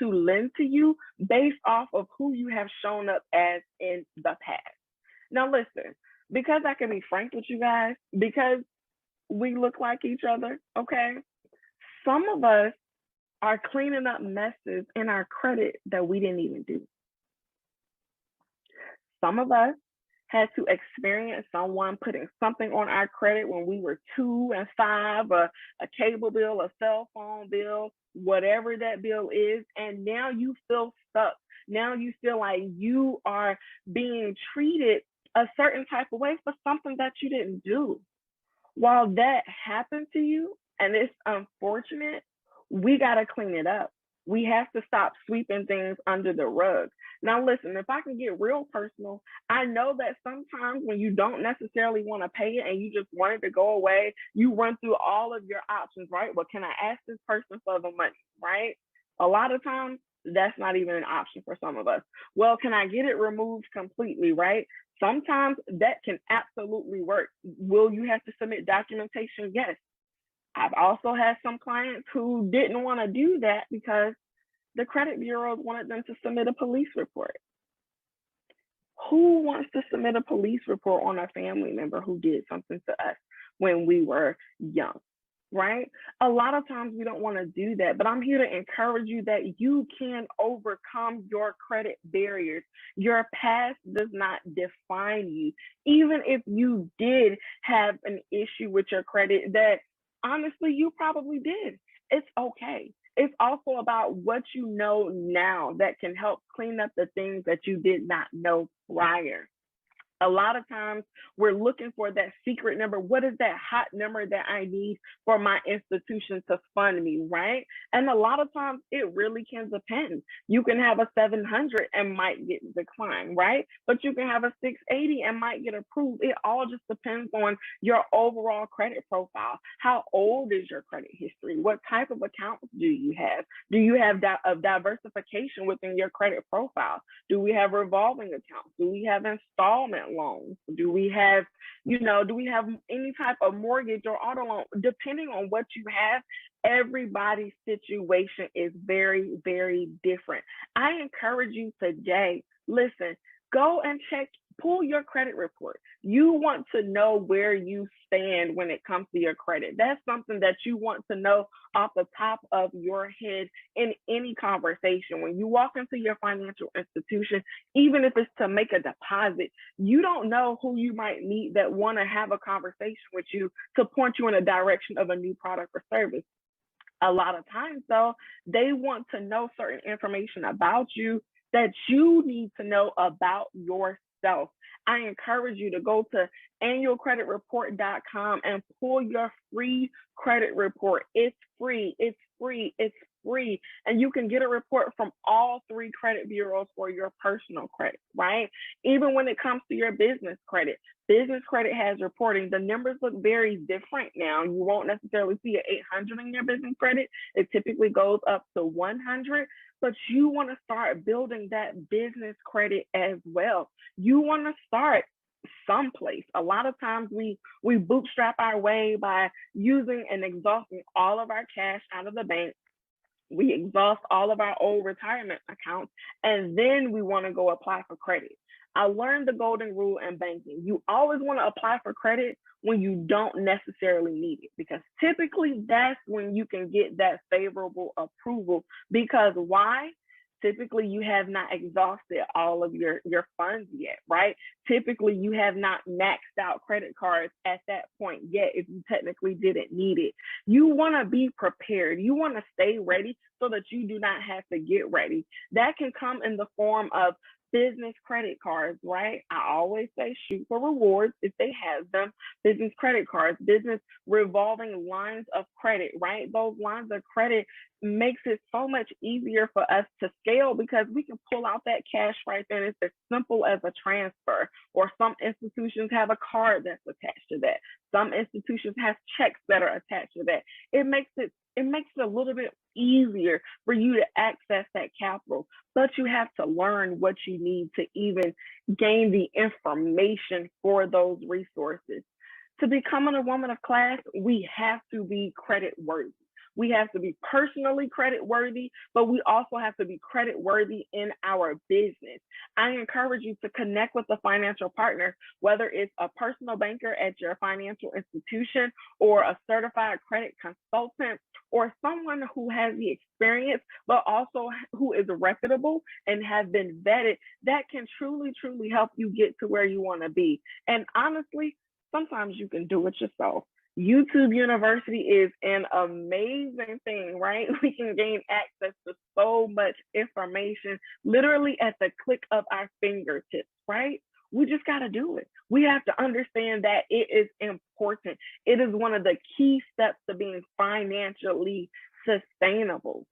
to lend to you based off of who you have shown up as in the past. Now, listen, because I can be frank with you guys, because we look like each other, okay? Some of us are cleaning up messes in our credit that we didn't even do. Some of us had to experience someone putting something on our credit when we were 2 and 5, a cable bill, a cell phone bill, whatever that bill is, and now you feel stuck. Now you feel like you are being treated a certain type of way for something that you didn't do. While that happened to you and it's unfortunate, we got to clean it up. We have to stop sweeping things under the rug. Now, listen, if I can get real personal, I know that sometimes when you don't necessarily want to pay it and you just want it to go away, you run through all of your options, right? Well, can I ask this person for the money, right? A lot of times, that's not even an option for some of us. Well, can I get it removed completely, right? Sometimes that can absolutely work. Will you have to submit documentation? Yes. I've also had some clients who didn't want to do that because the credit bureaus wanted them to submit a police report. Who wants to submit a police report on a family member who did something to us when we were young, right? A lot of times we don't want to do that, but I'm here to encourage you that you can overcome your credit barriers. Your past does not define you. Even if you did have an issue with your credit that honestly you probably did, it's okay. It's also about what you know now that can help clean up the things that you did not know prior. A lot of times we're looking for that secret number. What is that hot number that I need for my institution to fund me, right? And a lot of times it really can depend. You can have a 700 and might get declined, right? But you can have a 680 and might get approved. It all just depends on your overall credit profile. How old is your credit history? What type of accounts do you have? Do you have diversification within your credit profile? Do we have revolving accounts? Do we have installment loans? Do we have, do we have any type of mortgage or auto loan? Depending on what you have, everybody's situation is very, very different. I encourage you today, listen, go and pull your credit report. You want to know where you stand when it comes to your credit. That's something that you want to know off the top of your head in any conversation. When you walk into your financial institution, even if it's to make a deposit, you don't know who you might meet that want to have a conversation with you to point you in a direction of a new product or service. A lot of times, though, they want to know certain information about you that you need to know about yourself. I encourage you to go to annualcreditreport.com and pull your free credit report. It's free. It's free. It's free. And you can get a report from all 3 credit bureaus for your personal credit, right? Even when it comes to your business credit has reporting. The numbers look very different now. You won't necessarily see an 800 in your business credit. It typically goes up to 100, but you want to start building that business credit as well. You want to start someplace. A lot of times we bootstrap our way by using and exhausting all of our cash out of the bank. We exhaust all of our old retirement accounts, and then we want to go apply for credit. I learned the golden rule in banking. You always want to apply for credit when you don't necessarily need it, because typically that's when you can get that favorable approval. Because why? Typically you have not exhausted all of your funds yet, right? Typically you have not maxed out credit cards at that point yet if you technically didn't need it. You want to be prepared. You want to stay ready so that you do not have to get ready. That can come in the form of business credit cards, right? I always say shoot for rewards if they have them. Business credit cards, business revolving lines of credit, right? Those lines of credit makes it so much easier for us to scale because we can pull out that cash right there. It's as simple as a transfer, or some institutions have a card that's attached to that. Some institutions have checks that are attached to that. It makes it a little bit easier for you to access that capital, but you have to learn what you need to even gain the information for those resources. To becoming a woman of class, we have to be credit worthy. We have to be personally credit worthy, but we also have to be credit worthy in our business. I encourage you to connect with a financial partner, whether it's a personal banker at your financial institution or a certified credit consultant or someone who has the experience, but also who is reputable and has been vetted, that can truly, truly help you get to where you want to be. And honestly, sometimes you can do it yourself. YouTube University is an amazing thing, right? We can gain access to so much information literally at the click of our fingertips, right? We just got to do it. We have to understand that it is important. It is one of the key steps to being financially sustainable.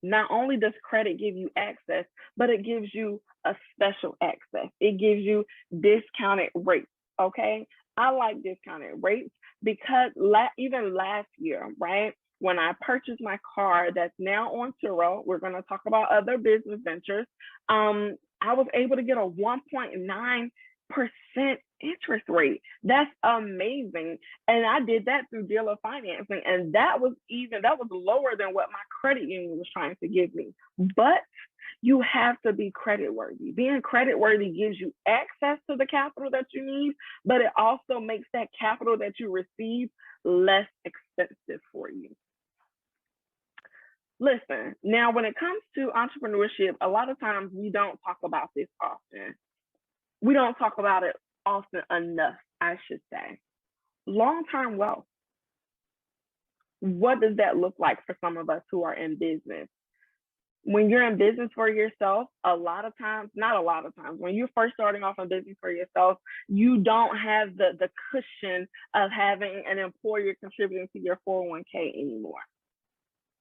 Not only does credit give you access, but it gives you a special access. It gives you discounted rates, okay? I like discounted rates because even last year, right, when I purchased my car that's now on Turo, we're going to talk about other business ventures. I was able to get a 1.9% interest rate. That's amazing. And I did that through dealer financing. And that was lower than what my credit union was trying to give me. But you have to be credit worthy. Being credit worthy gives you access to the capital that you need, but it also makes that capital that you receive less expensive for you. Listen, now when it comes to entrepreneurship, a lot of times we don't talk about this often. We don't talk about it often enough, I should say. Long-term wealth. What does that look like for some of us who are in business? When you're in business for yourself, when you're first starting off in business for yourself, you don't have the cushion of having an employer contributing to your 401k anymore,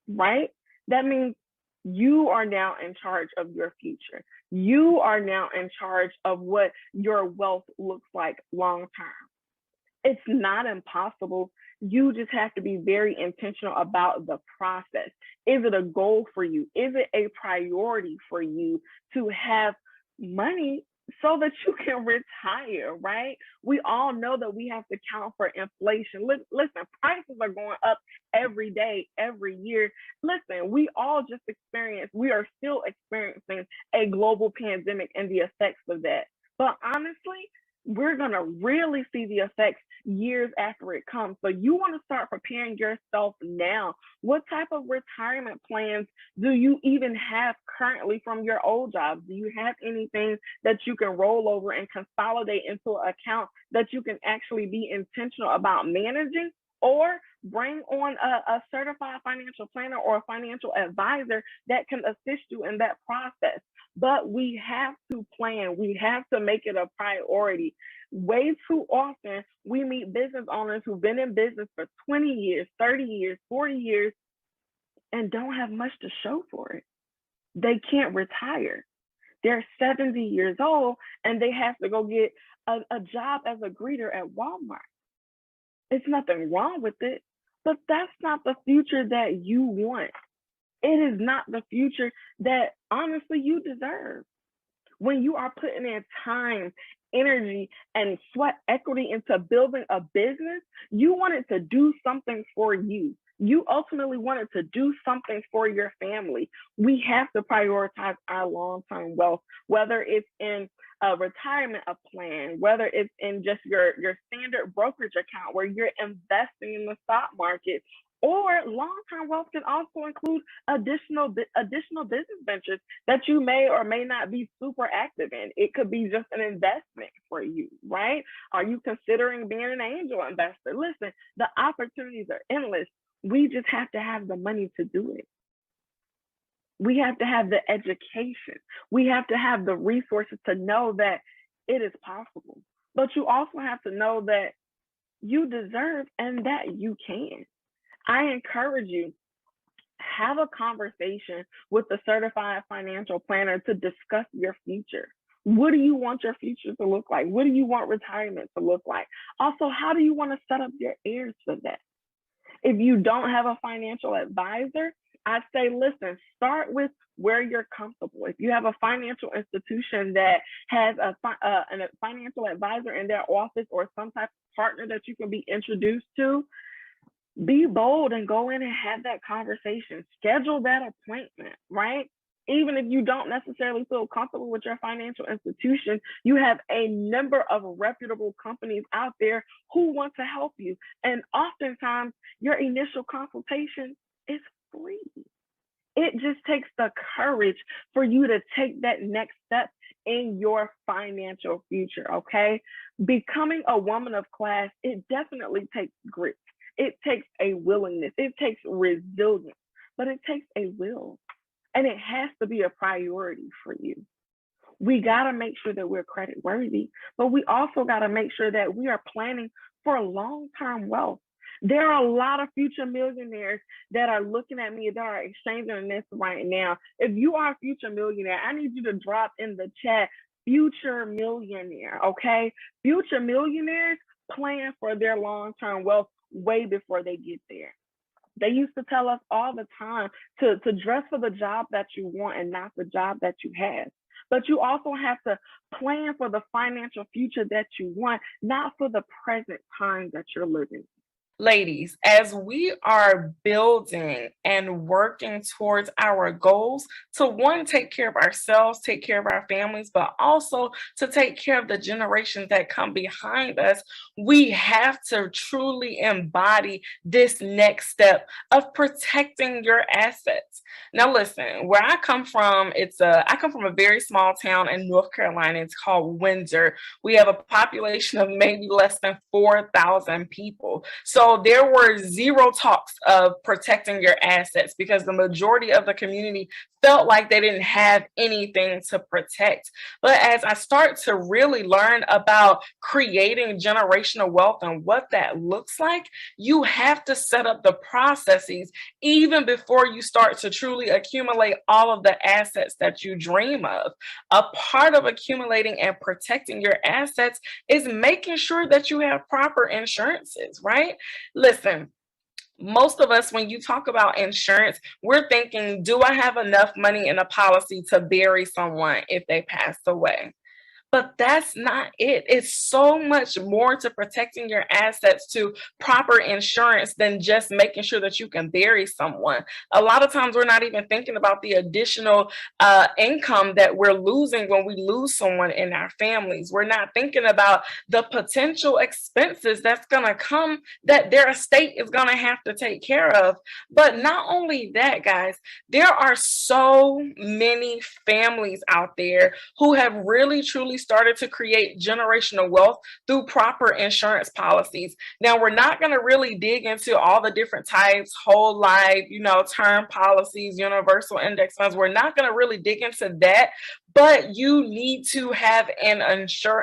right? That means you are now in charge of your future. You are now in charge of what your wealth looks like long term. It's not impossible. You just have to be very intentional about the process. Is it a goal for you? Is it a priority for you to have money so that you can retire, right? We all know that we have to count for inflation. Listen, prices are going up every day, every year. Listen, we are still experiencing a global pandemic and the effects of that. But honestly, we're going to really see the effects years after it comes. So you want to start preparing yourself now. What type of retirement plans do you even have currently from your old jobs? Do you have anything that you can roll over and consolidate into an account that you can actually be intentional about managing? Or bring on a certified financial planner or a financial advisor that can assist you in that process. But we have to plan. We have to make it a priority. Way too often, we meet business owners who've been in business for 20 years, 30 years, 40 years, and don't have much to show for it. They can't retire. They're 70 years old, and they have to go get a job as a greeter at Walmart. It's nothing wrong with it, but that's not the future that you want. It is not the future that honestly you deserve. When you are putting in time, energy, and sweat equity into building a business, you want it to do something for you. You ultimately want it to do something for your family. We have to prioritize our long-term wealth, whether it's in a retirement plan, whether it's in just your standard brokerage account where you're investing in the stock market, or long-term wealth can also include additional business ventures that you may or may not be super active in. It could be just an investment for you, right? Are you considering being an angel investor? Listen, the opportunities are endless. We just have to have the money to do it. We have to have the education. We have to have the resources to know that it is possible. But you also have to know that you deserve and that you can. I encourage you, have a conversation with the certified financial planner to discuss your future. What do you want your future to look like? What do you want retirement to look like? Also, how do you want to set up your heirs for that? If you don't have a financial advisor, I'd say, listen, start with where you're comfortable. If you have a financial institution that has a financial advisor in their office or some type of partner that you can be introduced to, Be bold and go in and have that conversation. Schedule that appointment, right? Even if you don't necessarily feel comfortable with your financial institution, you have a number of reputable companies out there who want to help you. And oftentimes, your initial consultation is free. It just takes the courage for you to take that next step in your financial future, okay? Becoming a woman of class, it definitely takes grit. It takes a willingness. It takes resilience, but it takes a will. And it has to be a priority for you. We got to make sure that we're credit worthy, but we also got to make sure that we are planning for long term wealth. There are a lot of future millionaires that are looking at me that are exchanging this right now. If you are a future millionaire, I need you to drop in the chat future millionaire, okay? Future millionaires plan for their long term wealth way before they get there. They used to tell us all the time to dress for the job that you want and not the job that you have. But you also have to plan for the financial future that you want, not for the present time that you're living. Ladies, as we are building and working towards our goals to one, take care of ourselves, take care of our families, but also to take care of the generations that come behind us, we have to truly embody this next step of protecting your assets. Now, listen, where I come from, I come from a very small town in North Carolina. It's called Windsor. We have a population of maybe less than 4,000 people. So there were zero talks of protecting your assets because the majority of the community felt like they didn't have anything to protect. But as I start to really learn about creating generational wealth and what that looks like, you have to set up the processes even before you start to truly accumulate all of the assets that you dream of. A part of accumulating and protecting your assets is making sure that you have proper insurances, right? Listen, most of us, when you talk about insurance, we're thinking, do I have enough money in a policy to bury someone if they passed away? But that's not it. It's so much more to protecting your assets to proper insurance than just making sure that you can bury someone. A lot of times we're not even thinking about the additional income that we're losing when we lose someone in our families. We're not thinking about the potential expenses that's going to come that their estate is going to have to take care of. But not only that, guys, there are so many families out there who have really truly started to create generational wealth through proper insurance policies. Now, we're not going to really dig into all the different types, whole life, term policies, universal index funds. We're not going to really dig into that, but you need to have an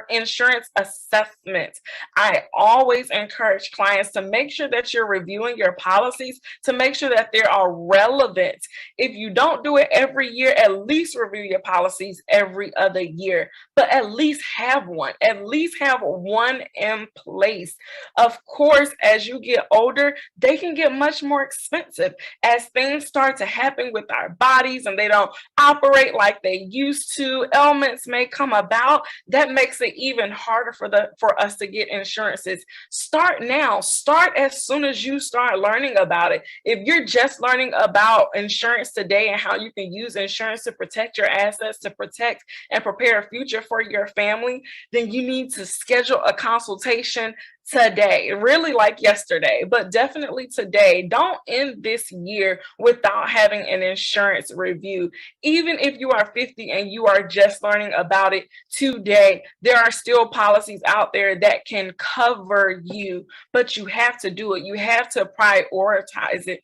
insurance assessment. I always encourage clients to make sure that you're reviewing your policies to make sure that they are relevant. If you don't do it every year, at least review your policies every other year, but at least have one. At least have one in place. Of course, as you get older, they can get much more expensive as things start to happen with our bodies and they don't operate like they used to. Ailments may come about. That makes it even harder for us to get insurances. Start now. Start as soon as you start learning about it. If you're just learning about insurance today and how you can use insurance to protect your assets, to protect and prepare a future for your family, then you need to schedule a consultation today, really like yesterday, but definitely today. Don't end this year without having an insurance review. Even if you are 50 and you are just learning about it today, there are still policies out there that can cover you, but you have to do it. You have to prioritize it.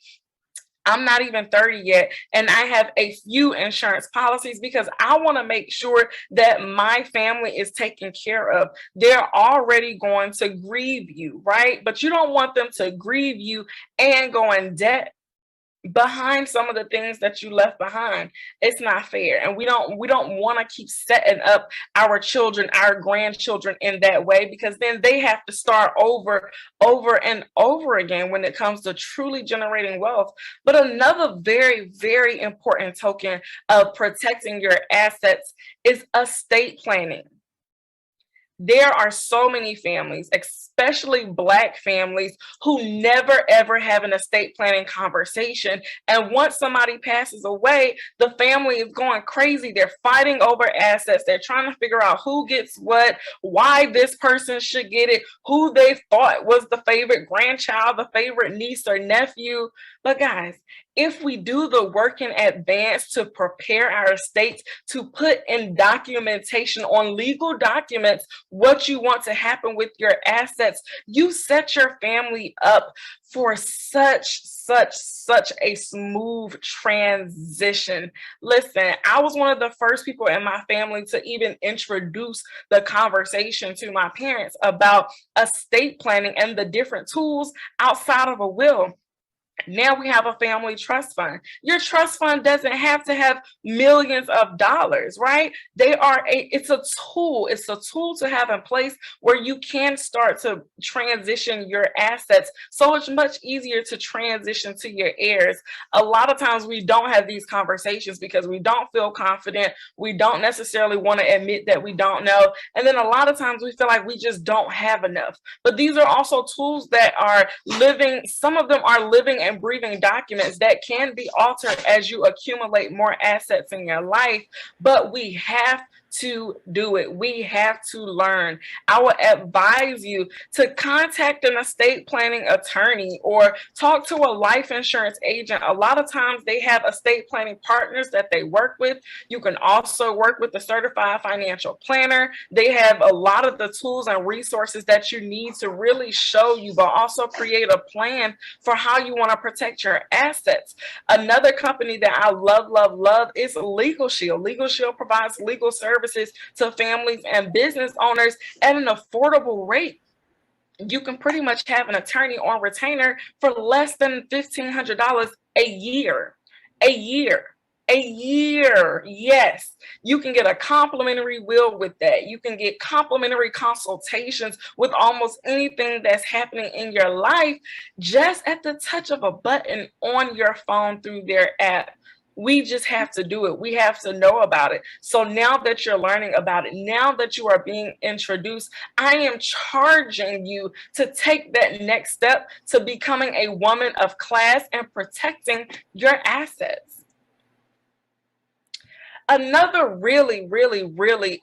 I'm not even 30 yet, and I have a few insurance policies because I want to make sure that my family is taken care of. They're already going to grieve you, right? But you don't want them to grieve you and go in debt behind some of the things that you left behind. It's not fair, and we don't want to keep setting up our children, our grandchildren in that way, because then they have to start over and over again when it comes to truly generating wealth. But another very, very important token of protecting your assets is estate planning. There are so many families, especially Black families, who never ever have an estate planning conversation. And once somebody passes away, the family is going crazy. They're fighting over assets. They're trying to figure out who gets what, why this person should get it, who they thought was the favorite grandchild, the favorite niece or nephew. But guys, if we do the work in advance to prepare our estates, to put in documentation on legal documents what you want to happen with your assets, you set your family up for such a smooth transition. Listen, I was one of the first people in my family to even introduce the conversation to my parents about estate planning and the different tools outside of a will. Now we have a family trust fund. Your trust fund doesn't have to have millions of dollars, right? It's a tool. It's a tool to have in place where you can start to transition your assets. So it's much easier to transition to your heirs. A lot of times we don't have these conversations because we don't feel confident. We don't necessarily want to admit that we don't know. And then a lot of times we feel like we just don't have enough. But these are also tools that are living, some of them are living and breathing documents that can be altered as you accumulate more assets in your life. But we have to do it. We have to learn. I would advise you to contact an estate planning attorney or talk to a life insurance agent. A lot of times they have estate planning partners that they work with. You can also work with a certified financial planner. They have a lot of the tools and resources that you need to really show you, but also create a plan for how you want to protect your assets. Another company that I love is Legal Shield. Legal Shield provides legal services to families and business owners at an affordable rate. You can pretty much have an attorney on retainer for less than $1,500 a year. Yes, you can get a complimentary will with that. You can get complimentary consultations with almost anything that's happening in your life just at the touch of a button on your phone through their app. We just have to do it. We have to know about it. So now that you're learning about it, now that you are being introduced, I am charging you to take that next step to becoming a woman of class and protecting your assets. Another really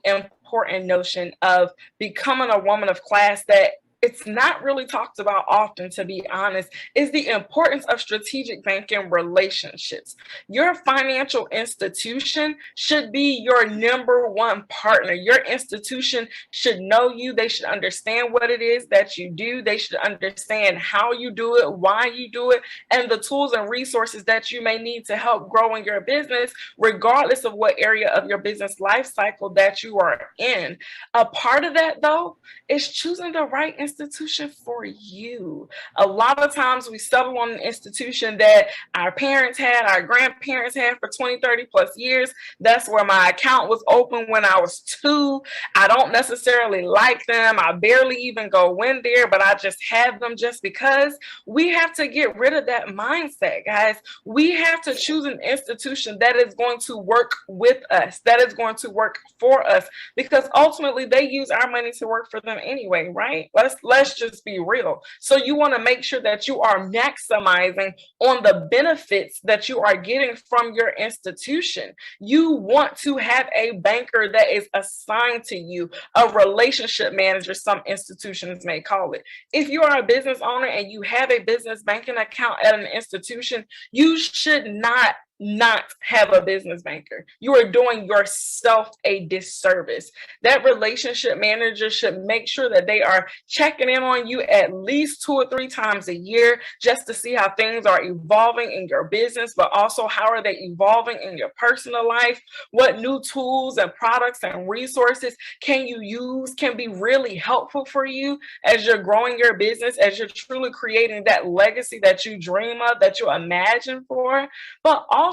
important notion of becoming a woman of class that it's not really talked about often, to be honest, is the importance of strategic banking relationships. Your financial institution should be your number one partner. Your institution should know you. They should understand what it is that you do. They should understand how you do it, why you do it, and the tools and resources that you may need to help grow in your business, regardless of what area of your business life cycle that you are in. A part of that, though, is choosing the right institution for you. A lot of times we settle on an institution that our parents had, our grandparents had for 20, 30 plus years. That's where my account was open when I was 2. I don't necessarily like them. I barely even go in there, but I just have them just because. We have to get rid of that mindset, guys. We have to choose an institution that is going to work with us, that is going to work for us, because ultimately they use our money to work for them anyway, right? Let's just be real. So you want to make sure that you are maximizing on the benefits that you are getting from your institution. You want to have a banker that is assigned to you, a relationship manager, some institutions may call it. If you are a business owner and you have a business banking account at an institution, you should not have a business banker. You are doing yourself a disservice. That relationship manager should make sure that they are checking in on you at least 2 or 3 times a year just to see how things are evolving in your business, but also how are they evolving in your personal life? What new tools and products and resources can you use, can be really helpful for you as you're growing your business, as you're truly creating that legacy that you dream of, that you imagine for. But also,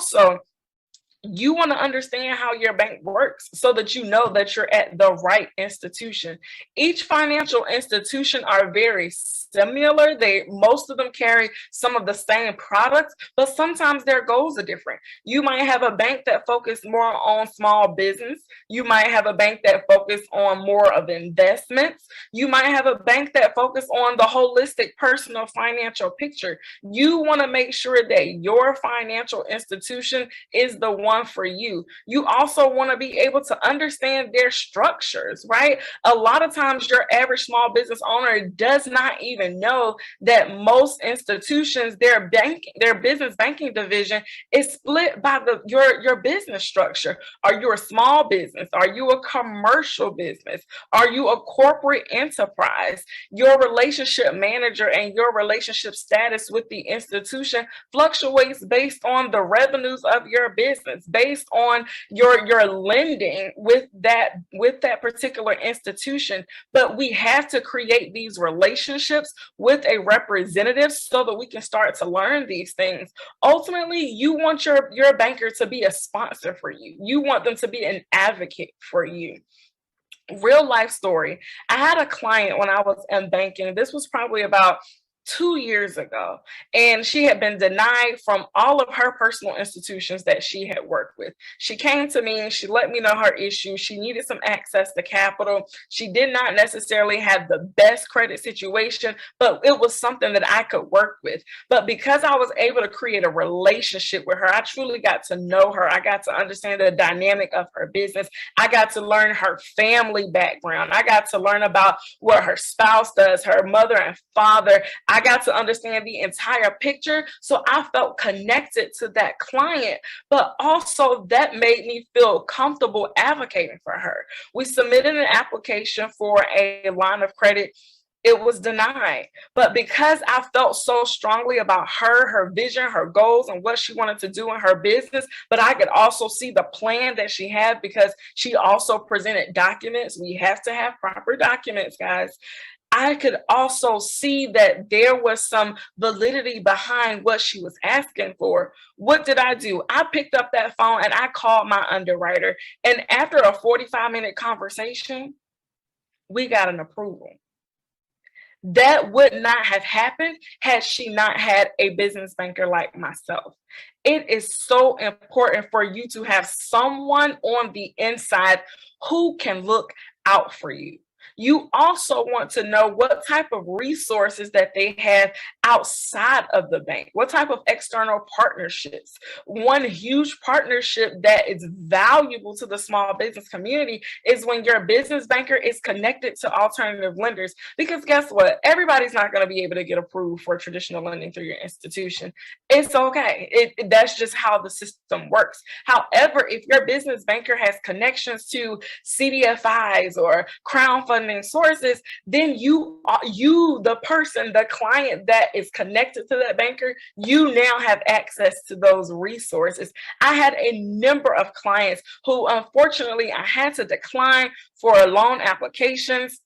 You want to understand how your bank works so that you know that you're at the right institution. Each financial institution are very similar. Most of them carry some of the same products, but sometimes their goals are different. You might have a bank that focus more on small business. You might have a bank that focus on more of investments. You might have a bank that focus on the holistic personal financial picture. You want to make sure that your financial institution is the one for you. You also want to be able to understand their structures, right? A lot of times your average small business owner does not even know that most institutions, their business banking division is split by your business structure. Are you a small business? Are you a commercial business? Are you a corporate enterprise? Your relationship manager and your relationship status with the institution fluctuates based on the revenues of your business, based on your lending with that particular institution. But we have to create these relationships with a representative so that we can start to learn these things. Ultimately, you want your banker to be a sponsor for you. You want them to be an advocate for you. Real life story. I had a client when I was in banking. This was probably about 2 years ago, and she had been denied from all of her personal institutions that she had worked with. She came to me and she let me know her issue. She needed some access to capital. She did not necessarily have the best credit situation, but it was something that I could work with. But because I was able to create a relationship with her, I truly got to know her. I got to understand the dynamic of her business. I got to learn her family background. I got to learn about what her spouse does, her mother and father. I got to understand the entire picture. So I felt connected to that client, but also that made me feel comfortable advocating for her. We submitted an application for a line of credit. It was denied. But because I felt so strongly about her vision, her goals, and what she wanted to do in her business, but I could also see the plan that she had because she also presented documents. We have to have proper documents, guys. I could also see that there was some validity behind what she was asking for. What did I do? I picked up that phone and I called my underwriter. And after a 45-minute conversation, we got an approval. That would not have happened had she not had a business banker like myself. It is so important for you to have someone on the inside who can look out for you. You also want to know what type of resources that they have outside of the bank, what type of external partnerships. One huge partnership that is valuable to the small business community is when your business banker is connected to alternative lenders. Because guess what? Everybody's not going to be able to get approved for traditional lending through your institution. It's okay. That's just how the system works. However, if your business banker has connections to CDFIs or crowdfunding sources, then you, the person, the client that is connected to that banker, you now have access to those resources. I had a number of clients who, unfortunately, I had to decline for loan applications.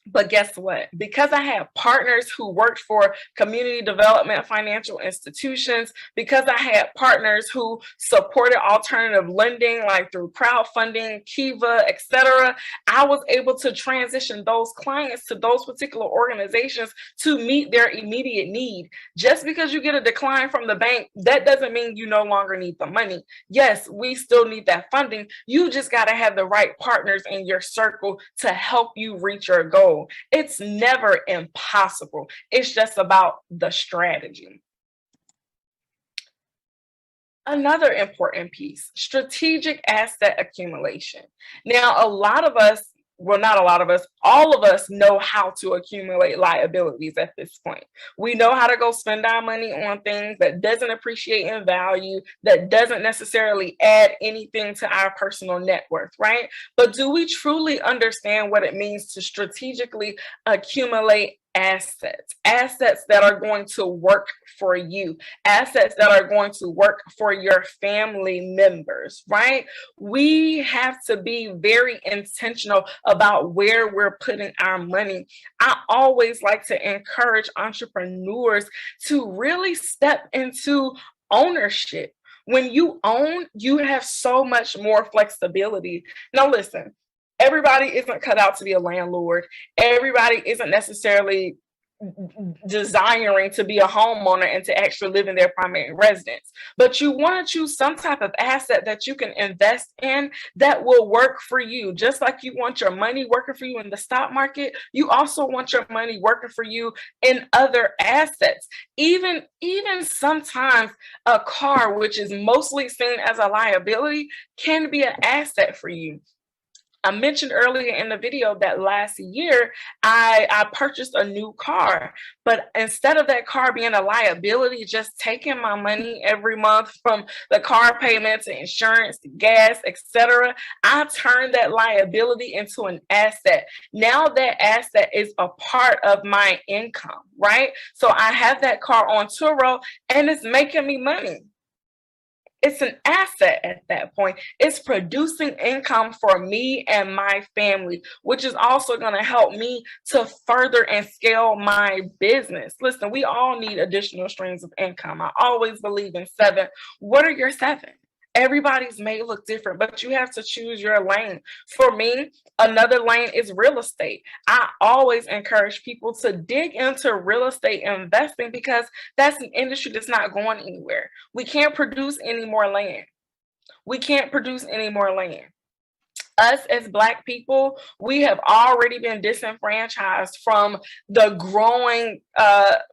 But guess what? Because I had partners who worked for community development financial institutions, because I had partners who supported alternative lending, like through crowdfunding, Kiva, etc., I was able to transition those clients to those particular organizations to meet their immediate need. Just because you get a decline from the bank, that doesn't mean you no longer need the money. Yes, we still need that funding. You just got to have the right partners in your circle to help you reach your goal. It's never impossible. It's just about the strategy. Another important piece, strategic asset accumulation. Now, a lot of us, well, not a lot of us, all of us know how to accumulate liabilities at this point. We know how to go spend our money on things that doesn't appreciate in value, that doesn't necessarily add anything to our personal net worth, right? But do we truly understand what it means to strategically accumulate assets that are going to work for you, assets that are going to work for your family members, right? We have to be very intentional about where we're putting our money. I always like to encourage entrepreneurs to really step into ownership. When you own, you have so much more flexibility. Now, listen, everybody isn't cut out to be a landlord. Everybody isn't necessarily desiring to be a homeowner and to actually live in their primary residence. But you want to choose some type of asset that you can invest in that will work for you. Just like you want your money working for you in the stock market, you also want your money working for you in other assets. Even sometimes a car, which is mostly seen as a liability, can be an asset for you. I mentioned earlier in the video that last year I purchased a new car, but instead of that car being a liability, just taking my money every month from the car payments, insurance, gas, etc., I turned that liability into an asset. Now that asset is a part of my income, right? So I have that car on Turo and it's making me money. It's an asset at that point. It's producing income for me and my family, which is also going to help me to further and scale my business. Listen, we all need additional streams of income. I always believe in 7. What are your 7? Everybody's may look different, but you have to choose your lane. For me, another lane is real estate. I always encourage people to dig into real estate investing because that's an industry that's not going anywhere. We can't produce any more land. We can't produce any more land. Us as Black people, we have already been disenfranchised from the growing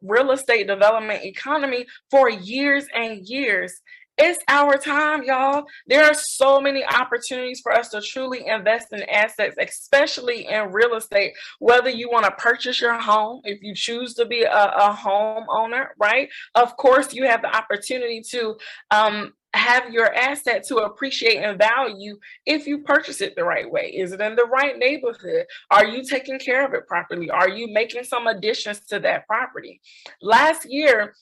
real estate development economy for years and years. It's our time, y'all. There are so many opportunities for us to truly invest in assets, especially in real estate, whether you want to purchase your home, if you choose to be a homeowner, right? Of course, you have the opportunity to have your asset to appreciate in value if you purchase it the right way. Is it in the right neighborhood? Are you taking care of it properly? Are you making some additions to that property? Last year,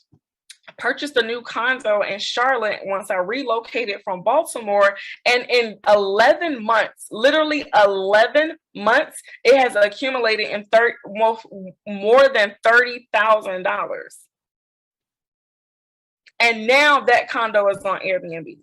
purchased a new condo in Charlotte once I relocated from Baltimore. And in 11 months, literally 11 months, it has accumulated in more than $30,000. And now that condo is on Airbnb.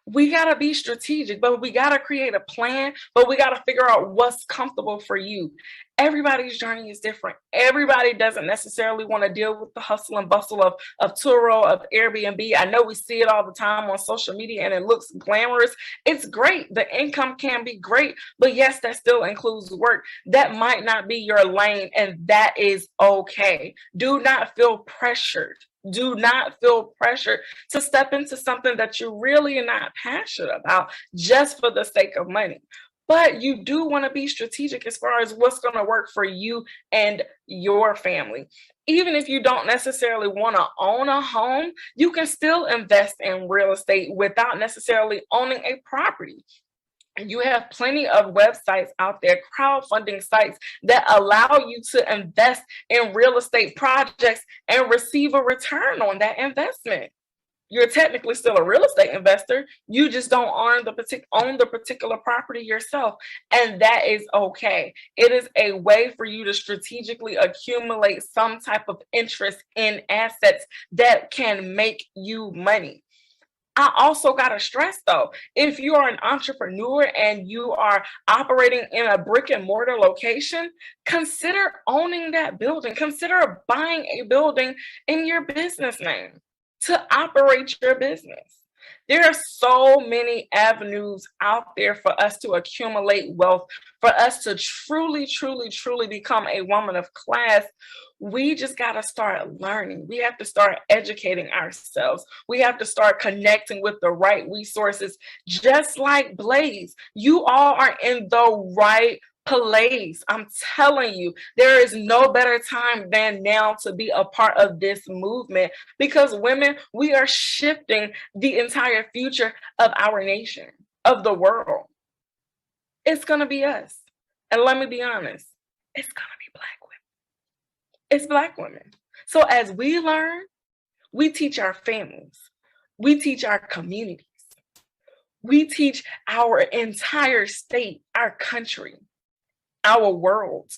We got to be strategic, but we got to create a plan, but we got to figure out what's comfortable for you. Everybody's journey is different. Everybody doesn't necessarily want to deal with the hustle and bustle of Turo, of Airbnb. I know we see it all the time on social media and it looks glamorous. It's great. The income can be great, but yes, that still includes work. That might not be your lane, and that is okay. Do not feel pressured. Do not feel pressure to step into something that you really are not passionate about just for the sake of money. But you do want to be strategic as far as what's going to work for you and your family. Even if you don't necessarily want to own a home, you can still invest in real estate without necessarily owning a property. You have plenty of websites out there, crowdfunding sites that allow you to invest in real estate projects and receive a return on that investment. You're technically still a real estate investor. You just don't own the particular property yourself. And that is okay. It is a way for you to strategically accumulate some type of interest in assets that can make you money. I also got to stress though, if you are an entrepreneur and you are operating in a brick and mortar location, consider owning that building. Consider buying a building in your business name to operate your business. There are so many avenues out there for us to accumulate wealth, for us to truly, truly, truly become a woman of class. We just got to start learning. We have to start educating ourselves. We have to start connecting with the right resources, just like Blaze. You all are in the right place. I'm telling you, there is no better time than now to be a part of this movement because women, we are shifting the entire future of our nation, of the world. It's going to be us. And let me be honest, it's going to be Black women. It's Black women. So as we learn, we teach our families, we teach our communities, we teach our entire state, our country, our world.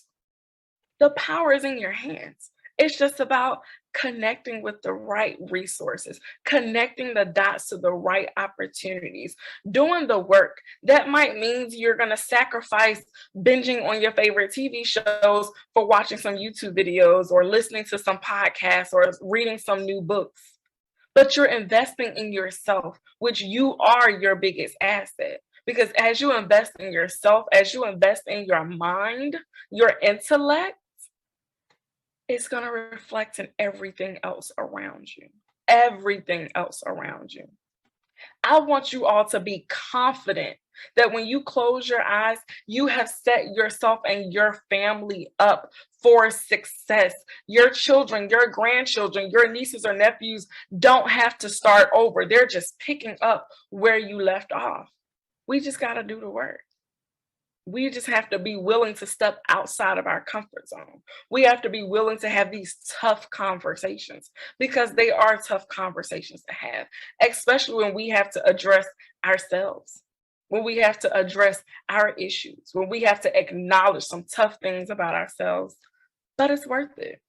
The power is in your hands. It's just about connecting with the right resources, connecting the dots to the right opportunities, doing the work. That might mean you're going to sacrifice binging on your favorite TV shows for watching some YouTube videos or listening to some podcasts or reading some new books. But you're investing in yourself, which you are your biggest asset. Because as you invest in yourself, as you invest in your mind, your intellect, it's going to reflect in everything else around you. Everything else around you. I want you all to be confident that when you close your eyes, you have set yourself and your family up for success. Your children, your grandchildren, your nieces or nephews don't have to start over. They're just picking up where you left off. We just got to do the work. We just have to be willing to step outside of our comfort zone. We have to be willing to have these tough conversations, because they are tough conversations to have, especially when we have to address ourselves, when we have to address our issues, when we have to acknowledge some tough things about ourselves. But it's worth it.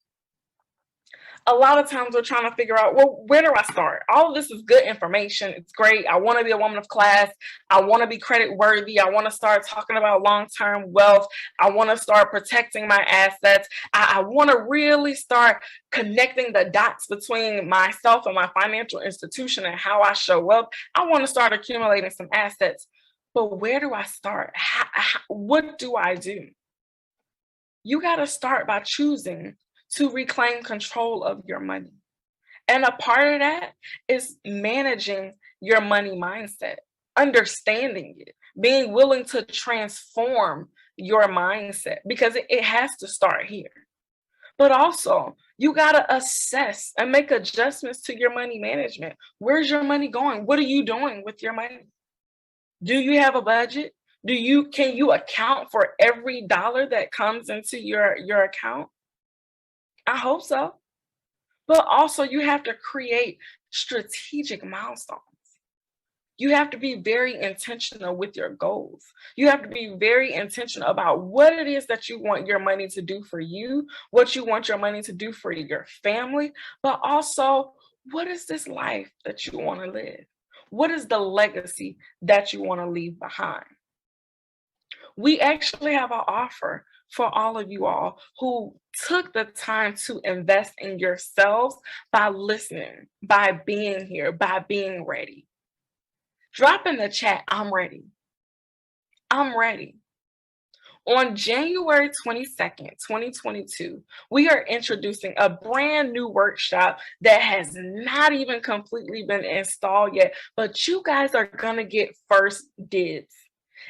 A lot of times we're trying to figure out, well, where do I start? All of this is good information. It's great. I want to be a woman of class. I want to be credit worthy. I want to start talking about long-term wealth. I want to start protecting my assets. I want to really start connecting the dots between myself and my financial institution and how I show up. I want to start accumulating some assets. But where do I start? What do I do? You got to start by choosing to reclaim control of your money. And a part of that is managing your money mindset, understanding it, being willing to transform your mindset, because it has to start here. But also, you got to assess and make adjustments to your money management. Where's your money going? What are you doing with your money? Do you have a budget? Can you account for every dollar that comes into your account? I hope so. But also, you have to create strategic milestones. You have to be very intentional with your goals. You have to be very intentional about what it is that you want your money to do for you, what you want your money to do for your family, but also, what is this life that you want to live? What is the legacy that you want to leave behind? We actually have an offer for all of you all who took the time to invest in yourselves by listening, by being here, by being ready. Drop in the chat, I'm ready. I'm ready. On January 22nd, 2022, we are introducing a brand new workshop that has not even completely been installed yet, but you guys are going to get first dibs.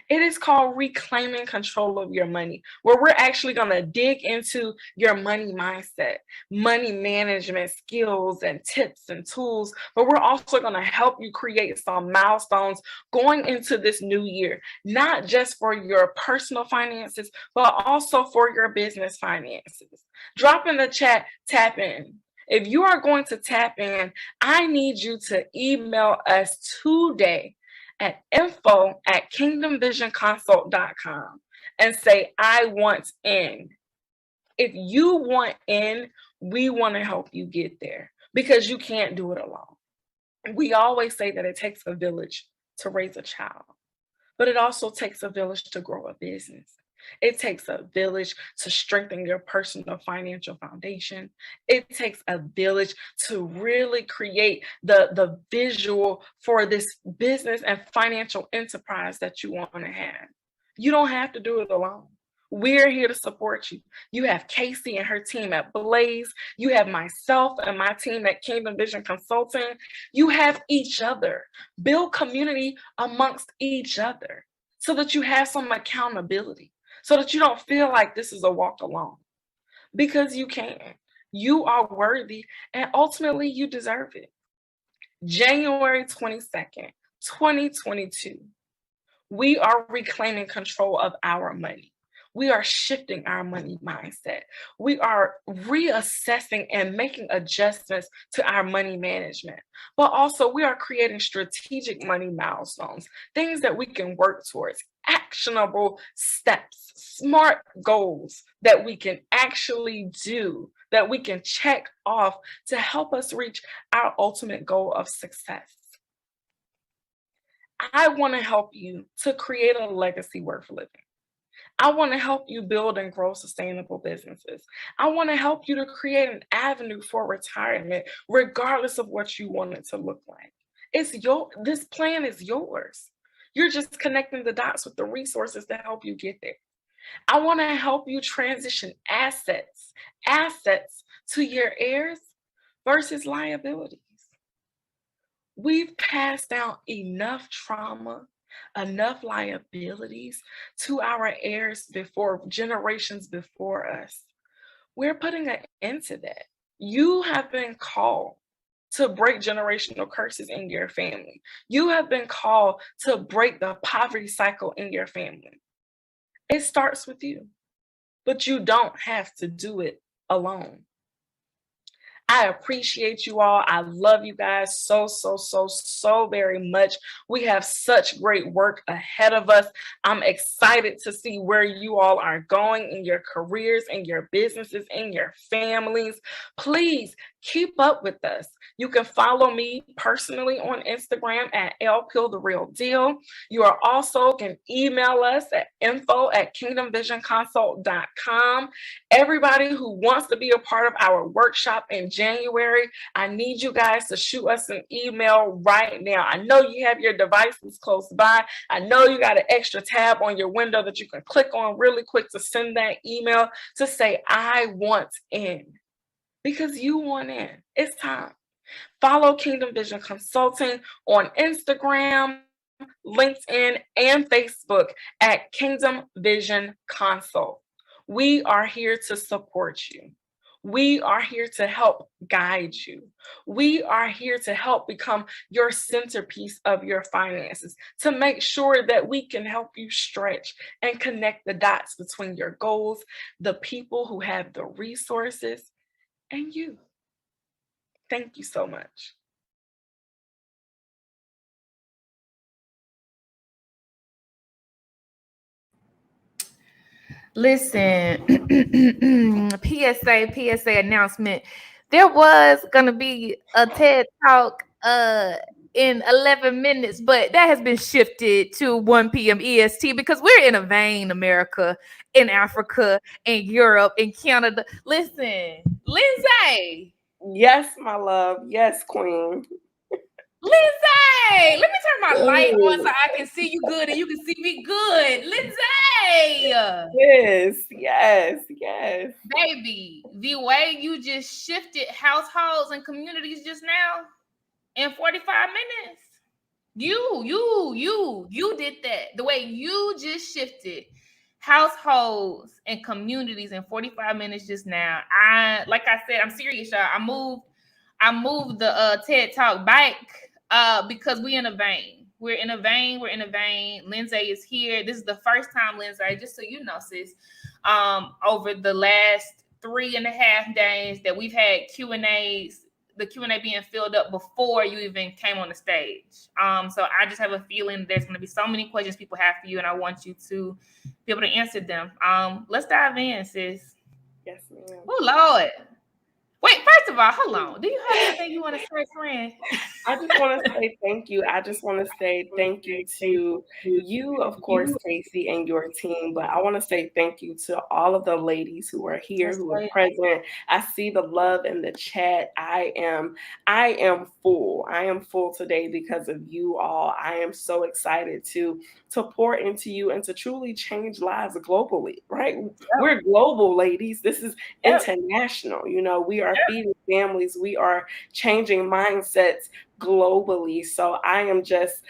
It is called Reclaiming Control of Your Money, where we're actually going to dig into your money mindset, money management skills and tips and tools, but we're also going to help you create some milestones going into this new year, not just for your personal finances, but also for your business finances. Drop in the chat, tap in. If you are going to tap in, I need you to email us today at info@kingdomvisionconsult.com and say, I want in. If you want in, we want to help you get there, because you can't do it alone. We always say that it takes a village to raise a child, but it also takes a village to grow a business. It takes a village to strengthen your personal financial foundation. It takes a village to really create the visual for this business and financial enterprise that you want to have. You don't have to do it alone. We're here to support you. You have Casey and her team at Blaze. You have myself and my team at Kingdom Vision Consulting. You have each other. Build community amongst each other so that you have some accountability, so that you don't feel like this is a walk alone, because you can. You are worthy, and ultimately you deserve it. January 22nd, 2022, we are reclaiming control of our money. We are shifting our money mindset. We are reassessing and making adjustments to our money management. But also, we are creating strategic money milestones, things that we can work towards, actionable steps, smart goals that we can actually do that we can check off to help us reach our ultimate goal of success. I want to help you to create a legacy worth living. I want to help you build and grow sustainable businesses. I want to help you to create an avenue for retirement, regardless of what you want it to look like. This plan is yours. You're just connecting the dots with the resources to help you get there. I want to help you transition assets to your heirs versus liabilities. We've passed down enough trauma, enough liabilities to our heirs before generations before us. We're putting an end to that. You have been called to break generational curses in your family. You have been called to break the poverty cycle in your family. It starts with you, but you don't have to do it alone. I appreciate you all. I love you guys so very much. We have such great work ahead of us. I'm excited to see where you all are going in your careers, in your businesses, in your families. Please keep up with us. You can follow me personally on Instagram at LPill The Real Deal. You are also can email us at info@kingdomvisionconsult.com. Everybody who wants to be a part of our workshop in January, I need you guys to shoot us an email right now. I know you have your devices close by. I know you got an extra tab on your window that you can click on really quick to send that email to say, I want in. Because you want in. It's time. Follow Kingdom Vision Consulting on Instagram, LinkedIn, and Facebook at Kingdom Vision Consult. We are here to support you. We are here to help guide you. We are here to help become your centerpiece of your finances, to make sure that we can help you stretch and connect the dots between your goals, the people who have the resources, and you. Thank you so much. Listen, PSA announcement. There was gonna be a TED Talk in 11 minutes, but that has been shifted to 1 p.m. EST because we're in a vein, America, in Africa, in Europe, in Canada. Listen, Lindsay. Yes, my love. Yes, queen. Lindsay, let me turn my light on so I can see you good and you can see me good. Lindsay. Yes. Baby, the way you just shifted households and communities just now in 45 minutes. You did that. The way you just shifted households and communities in 45 minutes just now. Like I said, I'm serious, y'all. I moved the TED Talk back because we're in a vein. We're in a vein. Lindsay is here. This is the first time, Lindsay, just so you know, sis, over the last 3.5 days that we've had Q&As, the Q&A being filled up before you even came on the stage. So I just have a feeling there's going to be so many questions people have for you, and I want you to be able to answer them. Let's dive in, sis. Yes, ma'am. Oh, Lord. Wait, first of all, hold on. Do you have anything you want to say, friend? I just want to say thank you. I just want to say thank you to you, of course, Casey, and your team. But I want to say thank you to all of the ladies who are here, who are present. I see the love in the chat. I am full. I am full today because of you all. I am so excited to pour into you and to truly change lives globally, right? Yep. We're global, ladies. This is international. You know, we are feeding families. We are changing mindsets globally. So I am just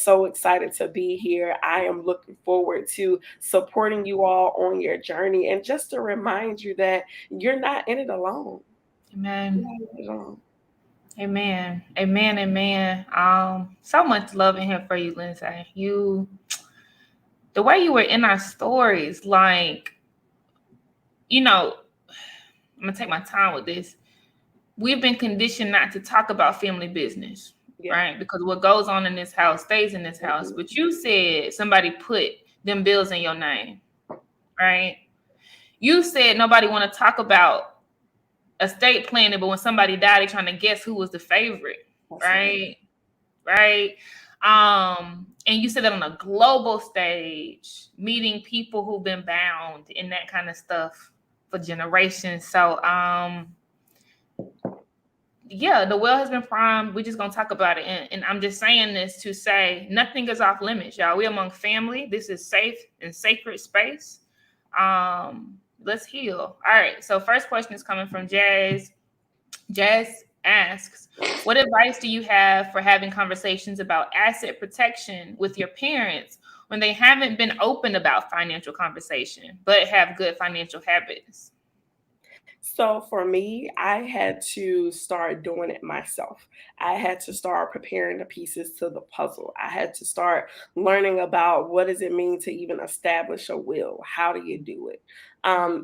so excited to be here. I am looking forward to supporting you all on your journey, and just to remind you that you're not in it alone. Amen. Amen. So much love in here for you, Lindsay. The way you were in our stories, like, you know, I'm gonna take my time with this. We've been conditioned not to talk about family business, right? Because what goes on in this house stays in this house. But you said somebody put them bills in your name, right? You said nobody want to talk about estate planning, but when somebody died, they're trying to guess who was the favorite, right? Right. And you said that on a global stage, meeting people who've been bound and that kind of stuff for generations. So, yeah, the well has been primed. We're just gonna talk about it, and I'm just saying this to say nothing is off limits, y'all. We're among family. This is safe and sacred space. Let's heal. All right. So, first question is coming from Jazz. Jazz asks, what advice do you have for having conversations about asset protection with your parents when they haven't been open about financial conversation, but have good financial habits? So for me, I had to start doing it myself. I had to start preparing the pieces to the puzzle. I had to start learning about what does it mean to even establish a will? How do you do it?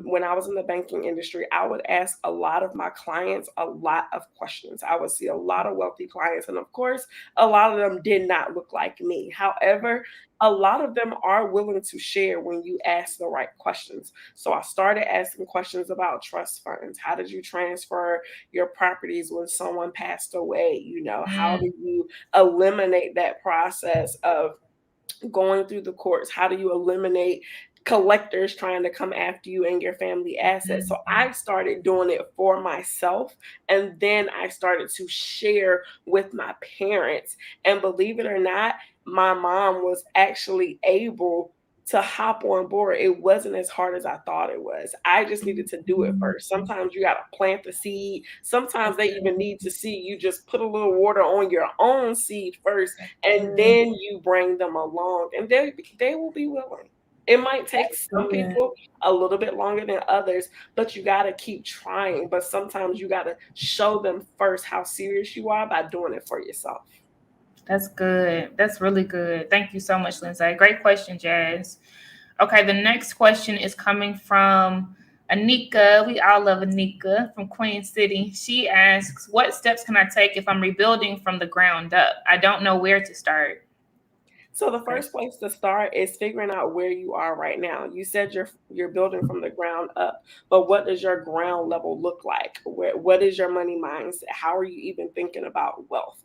When I was in the banking industry, I would ask a lot of my clients a lot of questions. I would see a lot of wealthy clients, and of course, a lot of them did not look like me. However, a lot of them are willing to share when you ask the right questions. So I started asking questions about trust funds. How did you transfer your properties when someone passed away? How do you eliminate that process of going through the courts? How do you eliminate collectors trying to come after you and your family assets? So I started doing it for myself, and then I started to share with my parents. And believe it or not, my mom was actually able to hop on board. It wasn't as hard as I thought it was. I just needed to do it first. Sometimes you got to plant the seed. Sometimes they even need to see you just put a little water on your own seed first, and then you bring them along, and they will be willing. It might take some people a little bit longer than others, but you got to keep trying. But sometimes you got to show them first how serious you are by doing it for yourself. That's good. That's really good. Thank you so much, Lindsay. Great question, Jazz. Okay, the next question is coming from Anika. We all love Anika from Queen City. She asks, what steps can I take if I'm rebuilding from the ground up? I don't know where to start. So the first place to start is figuring out where you are right now. You said you're building from the ground up, but what does your ground level look like? What is your money mindset? How are you even thinking about wealth?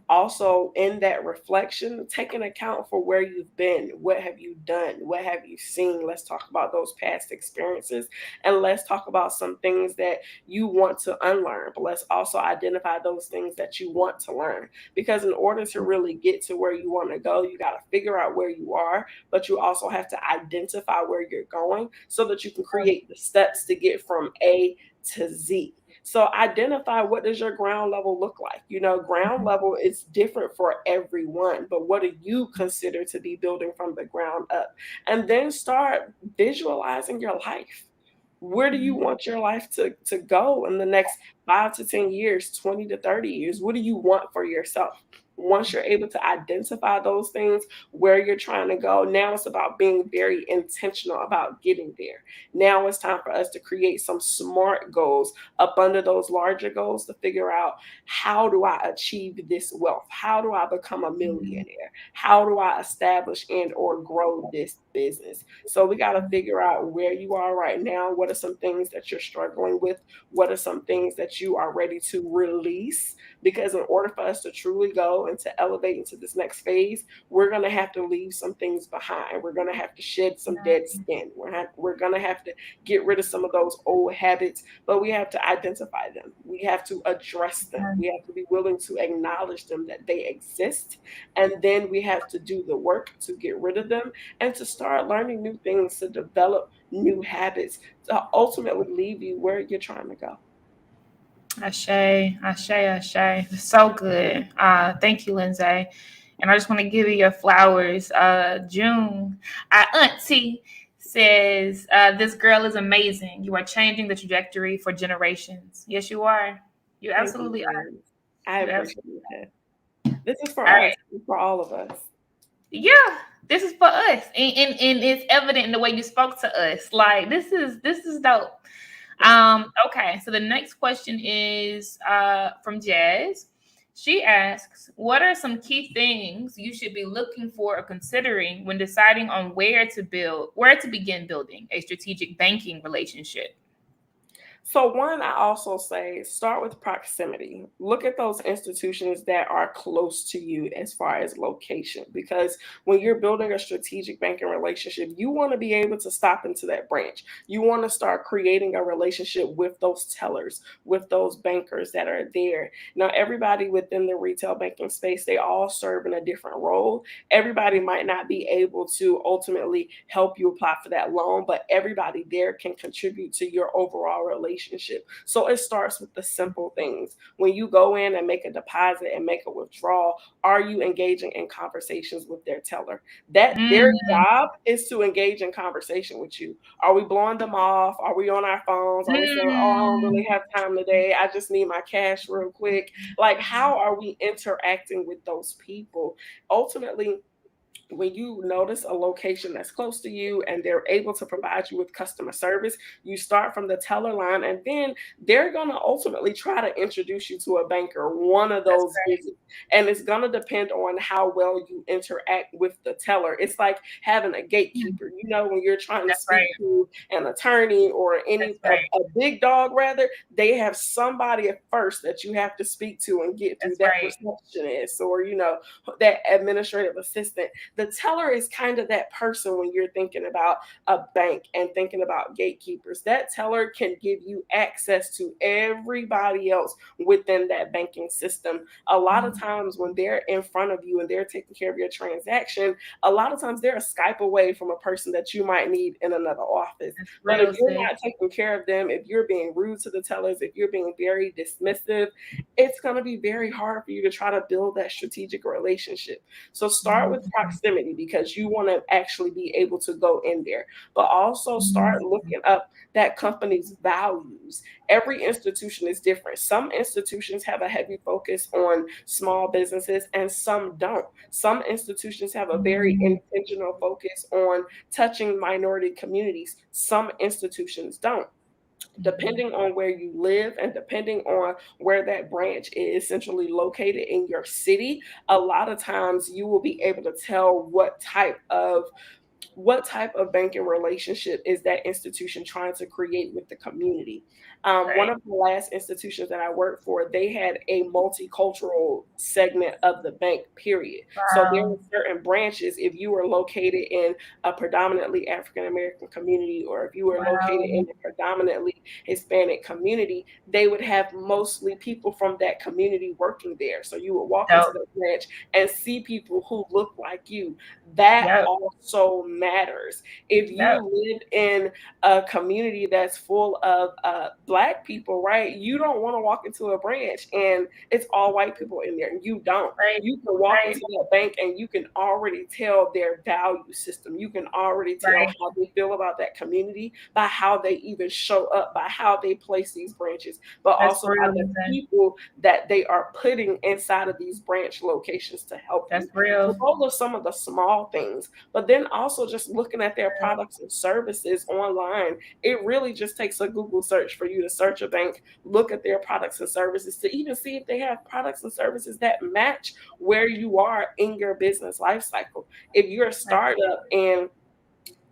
Also, in that reflection, take an account for where you've been. What have you done? What have you seen? Let's talk about those past experiences, and let's talk about some things that you want to unlearn. But let's also identify those things that you want to learn, because in order to really get to where you want to go, you got to figure out where you are, but you also have to identify where you're going so that you can create the steps to get from A to Z. So identify, what does your ground level look like? Ground level is different for everyone, but what do you consider to be building from the ground up? And then start visualizing your life. Where do you want your life to go in the next 5 to 10 years, 20 to 30 years? What do you want for yourself? Once you're able to identify those things, where you're trying to go, now it's about being very intentional about getting there. Now it's time for us to create some SMART goals up under those larger goals to figure out, how do I achieve this wealth? How do I become a millionaire? How do I establish and or grow this business? So we got to figure out where you are right now. What are some things that you're struggling with? What are some things that you are ready to release? Because in order for us to truly go and to elevate into this next phase, we're going to have to leave some things behind. We're going to have to shed some dead skin. We're going to have to get rid of some of those old habits, but we have to identify them. We have to address them. We have to be willing to acknowledge them, that they exist. And then we have to do the work to get rid of them and to start learning new things, to develop new habits, to ultimately leave you where you're trying to go. Ashe, ashe, ashe. So good. Thank you, Lindsay. And I just want to give you your flowers. June, our auntie, says, this girl is amazing. You are changing the trajectory for generations. Yes, you are. You absolutely are. I appreciate it. This is for us, for all of us. Yeah, this is for us. And it's evident in the way you spoke to us. Like, this is dope. Okay, so the next question is from Jazz. She asks, what are some key things you should be looking for or considering when deciding on where to begin building a strategic banking relationship? So one, I also say start with proximity. Look at those institutions that are close to you as far as location, because when you're building a strategic banking relationship, you want to be able to stop into that branch. You want to start creating a relationship with those tellers, with those bankers that are there. Now, everybody within the retail banking space, they all serve in a different role. Everybody might not be able to ultimately help you apply for that loan, but everybody there can contribute to your overall relationship. So it starts with the simple things. When you go in and make a deposit and make a withdrawal, are you engaging in conversations with their teller? That their Mm. job is to engage in conversation with you. Are we blowing them off? Are we on our phones? Are we saying, oh, I don't really have time today, I just need my cash real quick? Like, how are we interacting with those people? Ultimately, when you notice a location that's close to you and they're able to provide you with customer service, you start from the teller line, and then they're going to ultimately try to introduce you to a banker one of That's those visits. And it's going to depend on how well you interact with the teller. It's like having a right. gatekeeper. You know, when you're trying to That's right. speak to an attorney or That's any right. a big dog, rather, they have somebody at first that you have to speak to and get through, That's that right. receptionist or, you know, that administrative assistant. The teller is kind of that person when you're thinking about a bank and thinking about gatekeepers. That teller can give you access to everybody else within that banking system. A lot of times when they're in front of you and they're taking care of your transaction, a lot of times they're a Skype away from a person that you might need in another office. That's But if real, you're sis. not taking care of them, if you're being rude to the tellers, if you're being very dismissive, it's going to be very hard for you to try to build that strategic relationship. So start with proximity because you want to actually be able to go in there, but also start looking up that company's values. Every institution is different. Some institutions have a heavy focus on small businesses and some don't. Some institutions have a very intentional focus on touching minority communities. Some institutions don't. Depending on where you live and depending on where that branch is centrally located in your city, a lot of times you will be able to tell what type of banking relationship is that institution trying to create with the community. One Right. of the last institutions that I worked for, they had a multicultural segment of the bank, period. So there were Wow. certain branches, if you were located in a predominantly African American community, or if you were located Wow. in a predominantly Hispanic community, they would have mostly people from that community working there. So you would walk into Dope. the branch and see people who look like you. That Yep. also matters. If you Yep. live in a community that's full of Black people, right? You don't want to walk into a branch and it's all white people in there. You don't. Right. You can walk Right. into that bank and you can already tell their value system. You can already tell Right. how they feel about that community by how they even show up, by how they place these branches, but That's also by real, the sis. people that they are putting inside of these branch locations to help That's you. So real. those are some of the small things. But then also just looking at their products and services online, it really just takes a Google search for you to search a bank, look at their products and services to even see if they have products and services that match where you are in your business life cycle. If you're a Right. startup and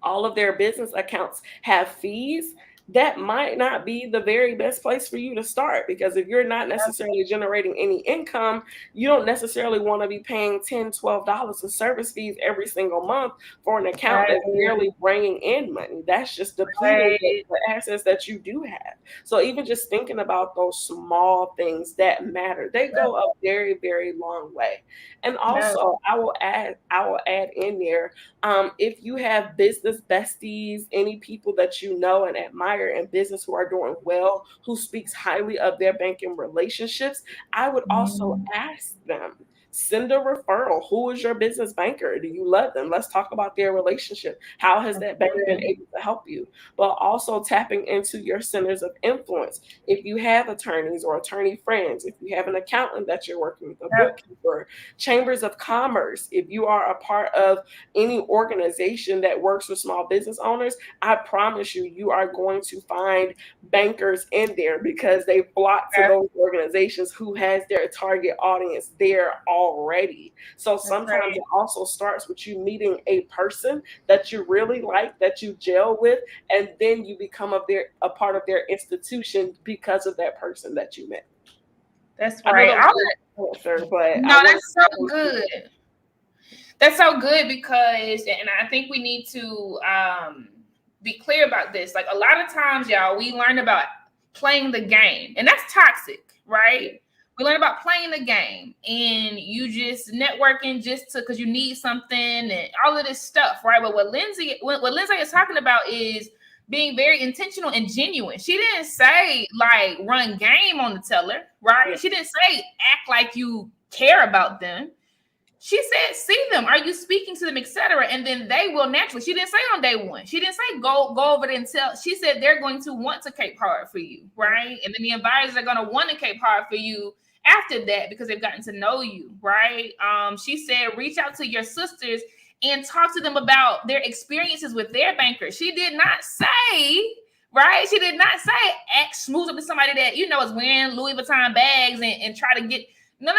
all of their business accounts have fees, that might not be the very best place for you to start, because if you're not Yep. necessarily generating any income, you don't necessarily want to be paying $10, $12 in service fees every single month for an account Right. that's barely bringing in money. That's just depleting Right. the assets that you do have. So even just thinking about those small things that matter, they Yep. go a very, very long way. And Yep. also I will add in there, if you have business besties, any people that you know and admire in business who are doing well, who speaks highly of their banking relationships, I would also ask them. Send a referral. Who is your business banker? Do you love them? Let's talk about their relationship. How has That's that bank been real. able to help you? But also tapping into your centers of influence. If you have attorneys or attorney friends, if you have an accountant that you're working with, a Yep. bookkeeper, chambers of commerce, if you are a part of any organization that works with small business owners, I promise you, you are going to find bankers in there because they flock to Yep. those organizations who has their target audience there already. So sometimes it also starts with you meeting a person that you really like, that you gel with, and then you become a part of their institution because of that person that you met. That's right. Answer, but no, that's so good. That's so good because, and I think we need to be clear about this. Like a lot of times, y'all, we learn about playing the game, and that's toxic, right? We learn about playing the game, and you just networking just to because you need something and all of this stuff, right? But what Lindsay is talking about is being very intentional and genuine. She didn't say like run game on the teller, right? Yeah. She didn't say act like you care about them. She said, see them. Are you speaking to them, etc.? And then they will naturally. She didn't say on day one. She didn't say go over there and tell. She said they're going to want to cape hard for you, right? And then the advisors are going to want to cape hard for you after that because they've gotten to know you, right? She said reach out to your sisters and talk to them about their experiences with their banker. She did not say, right? She did not say act smooth up to somebody that you know is wearing Louis Vuitton bags and try to get. No,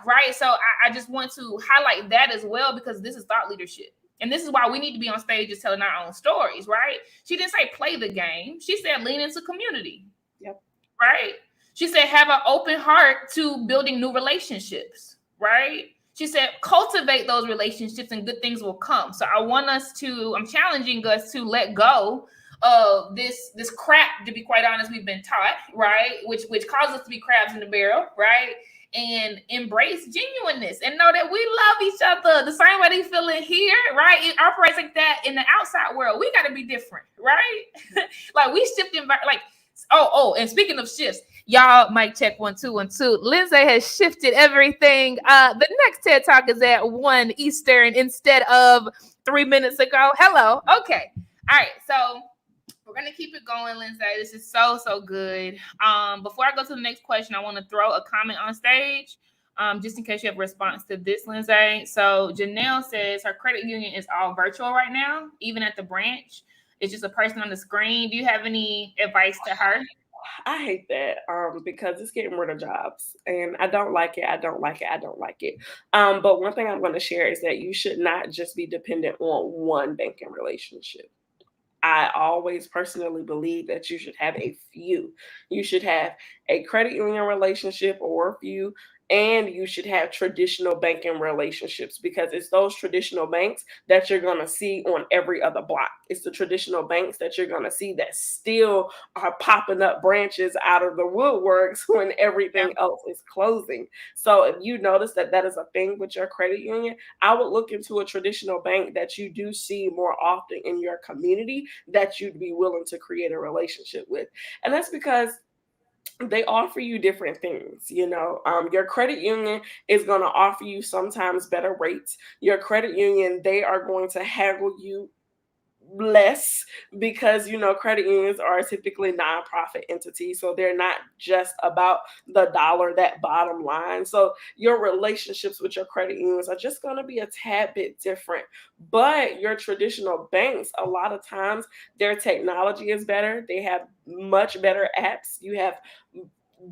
right? So I just want to highlight that as well because this is thought leadership. And this is why we need to be on stages telling our own stories, right? She didn't say play the game. She said lean into community. Yep. Right? She said have an open heart to building new relationships, right? She said cultivate those relationships and good things will come. So I'm challenging us to let go of this crap, to be quite honest, we've been taught, right? Which causes us to be crabs in the barrel, right? And embrace genuineness and know that we love each other the same way they feel it here, right? It operates like that in the outside world. We got to be different, right? Like we shift like, and speaking of shifts, y'all, mic check 1 2 1 2. Lindsay has shifted everything. The next TED Talk is at 1 Eastern instead of 3 minutes ago. Hello. Okay. All right. So we're going to keep it going, Lindsay. This is so good. Before I go to the next question, I want to throw a comment on stage, just in case you have a response to this, Lindsay. So Janelle says her credit union is all virtual right now, even at the branch. It's just a person on the screen. Do you have any advice to her? I hate that because it's getting rid of jobs, and I don't like it. But one thing I'm going to share is that you should not just be dependent on one banking relationship. I always personally believe that you should have a few. You should have a credit union relationship or a few, and you should have traditional banking relationships because it's those traditional banks that you're going to see on every other block. It's the traditional banks that you're going to see that still are popping up branches out of the woodworks when everything else is closing. So if you notice that is a thing with your credit union, I would look into a traditional bank that you do see more often in your community that you'd be willing to create a relationship with. And that's because they offer you different things. Your credit union is going to offer you sometimes better rates. Your credit union, they are going to haggle you less because credit unions are typically nonprofit entities, so they're not just about the dollar, that bottom line. So your relationships with your credit unions are just going to be a tad bit different. But your traditional banks, a lot of times their technology is better. They have much better apps. You have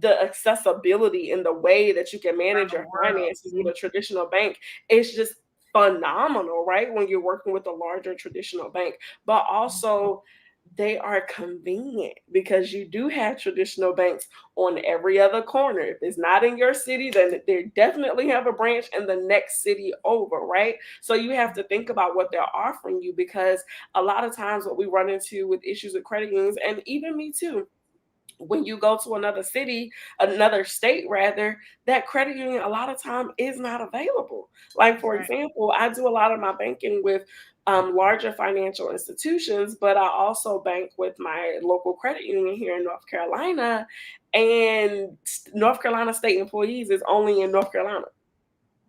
the accessibility in the way that you can manage your finances with a traditional bank. It's just phenomenal, right? When you're working with a larger traditional bank, but also they are convenient because you do have traditional banks on every other corner. If it's not in your city, then they definitely have a branch in the next city over, right? So you have to think about what they're offering you because a lot of times what we run into with issues with credit unions, and even me too, when you go to another state rather, that credit union a lot of time is not available. Like, for example, I do a lot of my banking with larger financial institutions, but I also bank with my local credit union here in North Carolina, and North Carolina state employees is only in North Carolina.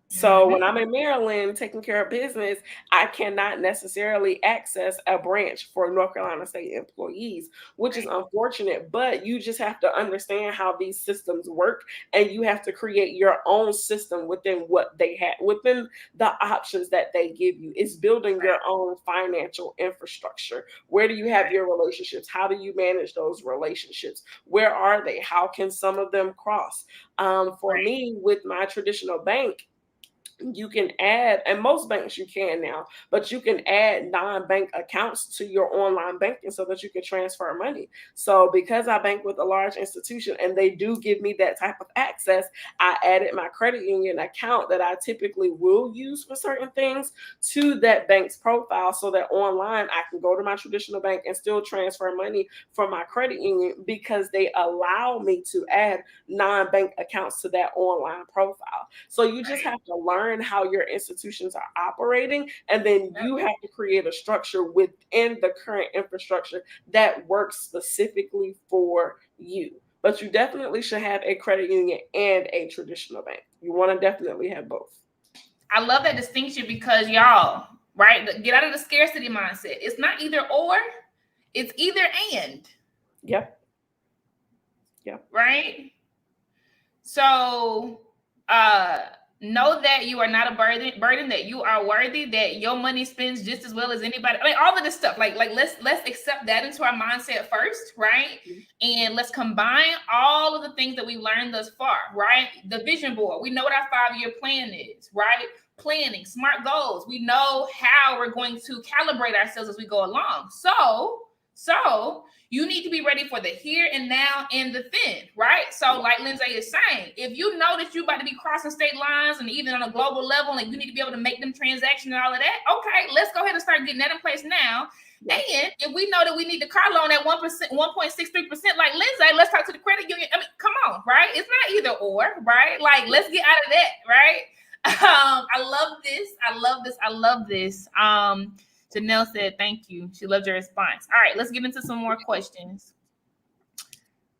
So when I'm in Maryland taking care of business, I cannot necessarily access a branch for North Carolina state employees, which is unfortunate, but you just have to understand how these systems work, and you have to create your own system within what they have, within the options that they give you. It's building your own financial infrastructure. Where do you have your relationships? How do you manage those relationships? Where are they? How can some of them cross? For me, with my traditional bank, you can add, and most banks you can now, but you can add non-bank accounts to your online banking so that you can transfer money. So because I bank with a large institution and they do give me that type of access, I added my credit union account that I typically will use for certain things to that bank's profile so that online I can go to my traditional bank and still transfer money from my credit union because they allow me to add non-bank accounts to that online profile. So you just have to learn how your institutions are operating, and then you have to create a structure within the current infrastructure that works specifically for you. But you definitely should have a credit union and a traditional bank. You want to definitely have both. I love that distinction because y'all, right? Get out of the scarcity mindset. It's not either or, it's either and. Yep. Right? So know that you are not a burden, that you are worthy, that your money spends just as well as anybody. I mean, all of this stuff. Like let's accept that into our mindset first, right? And let's combine all of the things that we learned thus far, right? The vision board. We know what our 5-year plan is, right? Planning, smart goals. We know how we're going to calibrate ourselves as we go along. So you need to be ready for the here and now and the then, right? So like Lindsay is saying, if you know that you're about to be crossing state lines and even on a global level, and you need to be able to make them transactions and all of that, okay, let's go ahead and start getting that in place now. And if we know that we need the car loan at 1%, 1.63%, like Lindsay, let's talk to the credit union. I mean, come on, right? It's not either or, right? Like, let's get out of that, right? I love this. Janelle said, thank you. She loved your response. All right, let's get into some more questions.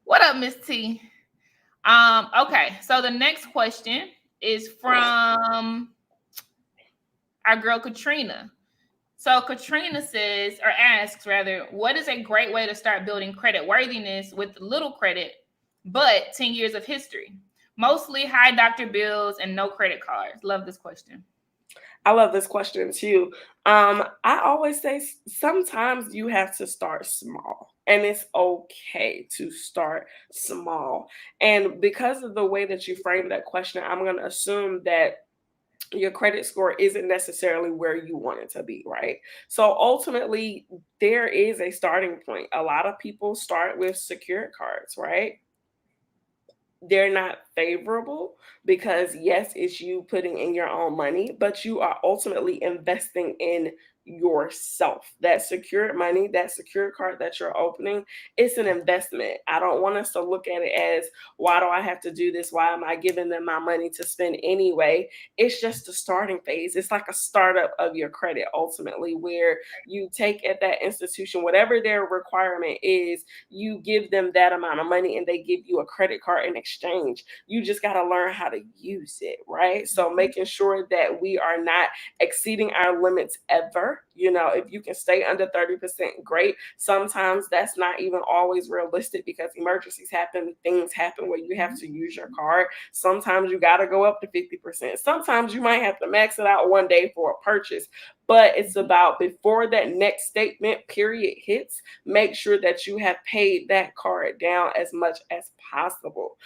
What up, Miss T? Okay, so the next question is from our girl, Katrina. So Katrina says, or asks rather, what is a great way to start building credit worthiness with little credit, but 10 years of history? Mostly high doctor bills and no credit cards. Love this question. I love this question too. I always say sometimes you have to start small, and it's okay to start small. And because of the way that you framed that question, I'm going to assume that your credit score isn't necessarily where you want it to be, right? So ultimately, there is a starting point. A lot of people start with secured cards, right? They're not favorable because yes, it's you putting in your own money, but you are ultimately investing in yourself. That secured money, that secured card that you're opening, it's an investment. I don't want us to look at it as, why do I have to do this? Why am I giving them my money to spend anyway? It's just a starting phase. It's like a startup of your credit ultimately, where you take at that institution, whatever their requirement is, you give them that amount of money and they give you a credit card in exchange. You just got to learn how to use it, right? So making sure that we are not exceeding our limits ever. You know, if you can stay under 30%, great. Sometimes that's not even always realistic because emergencies happen, things happen where you have to use your card. Sometimes you got to go up to 50%. Sometimes you might have to max it out one day for a purchase. But it's about, before that next statement period hits, make sure that you have paid that card down as much as possible.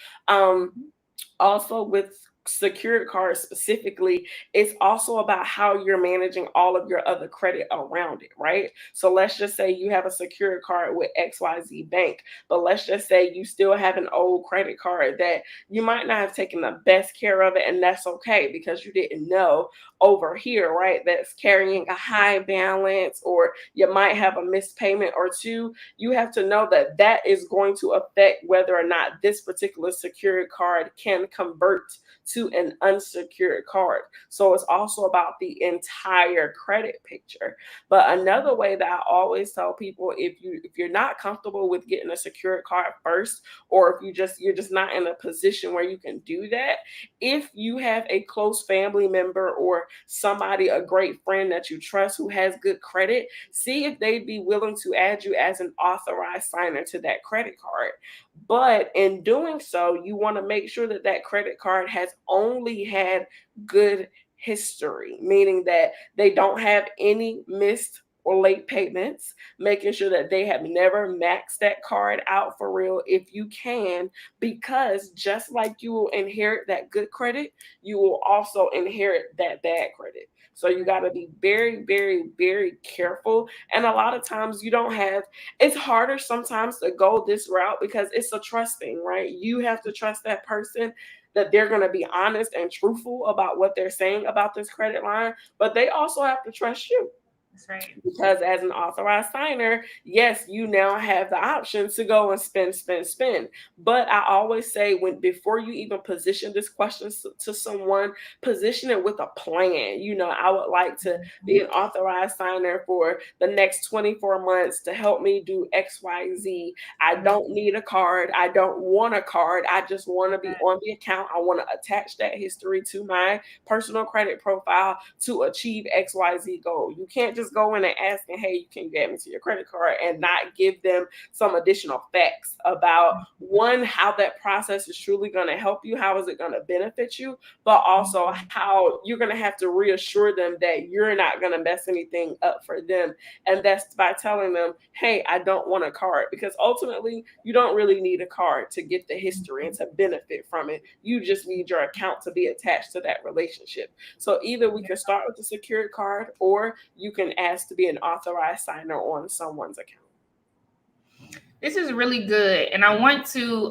Also, with secured cards specifically, it's also about how you're managing all of your other credit around it, right? So let's just say you have a secured card with XYZ Bank, but let's just say you still have an old credit card that you might not have taken the best care of it, and that's okay because you didn't know over here, right, that's carrying a high balance, or you might have a missed payment or two. You have to know that that is going to affect whether or not this particular secured card can convert to an unsecured card. So it's also about the entire credit picture. But another way that I always tell people, if you're not comfortable with getting a secured card first, or if you're just not in a position where you can do that, if you have a close family member or somebody, a great friend that you trust who has good credit, see if they'd be willing to add you as an authorized signer to that credit card. But in doing so, you want to make sure that that credit card has only had good history, meaning that they don't have any missed or late payments, making sure that they have never maxed that card out for real if you can, because just like you will inherit that good credit, you will also inherit that bad credit. So you got to be very, very, very careful. And a lot of times you don't have, it's harder sometimes to go this route because it's a trust thing, right? You have to trust that person that they're going to be honest and truthful about what they're saying about this credit line, but they also have to trust you. That's right. Because as an authorized signer, yes, you now have the option to go and spend. But I always say, when before you even position this question to someone, position it with a plan. You know, I would like to be an authorized signer for the next 24 months to help me do XYZ. I don't need a card. I don't want a card. I just want to be on the account. I want to attach that history to my personal credit profile to achieve XYZ goal. You can't just go in and asking, hey, you can get me to your credit card, and not give them some additional facts about, one, how that process is truly going to help you, how is it going to benefit you, but also how you're going to have to reassure them that you're not going to mess anything up for them. And that's by telling them, hey, I don't want a card, because ultimately you don't really need a card to get the history and to benefit from it. You just need your account to be attached to that relationship. So either we can start with a secured card, or you can ask to be an authorized signer on someone's account. This is really good. And I want to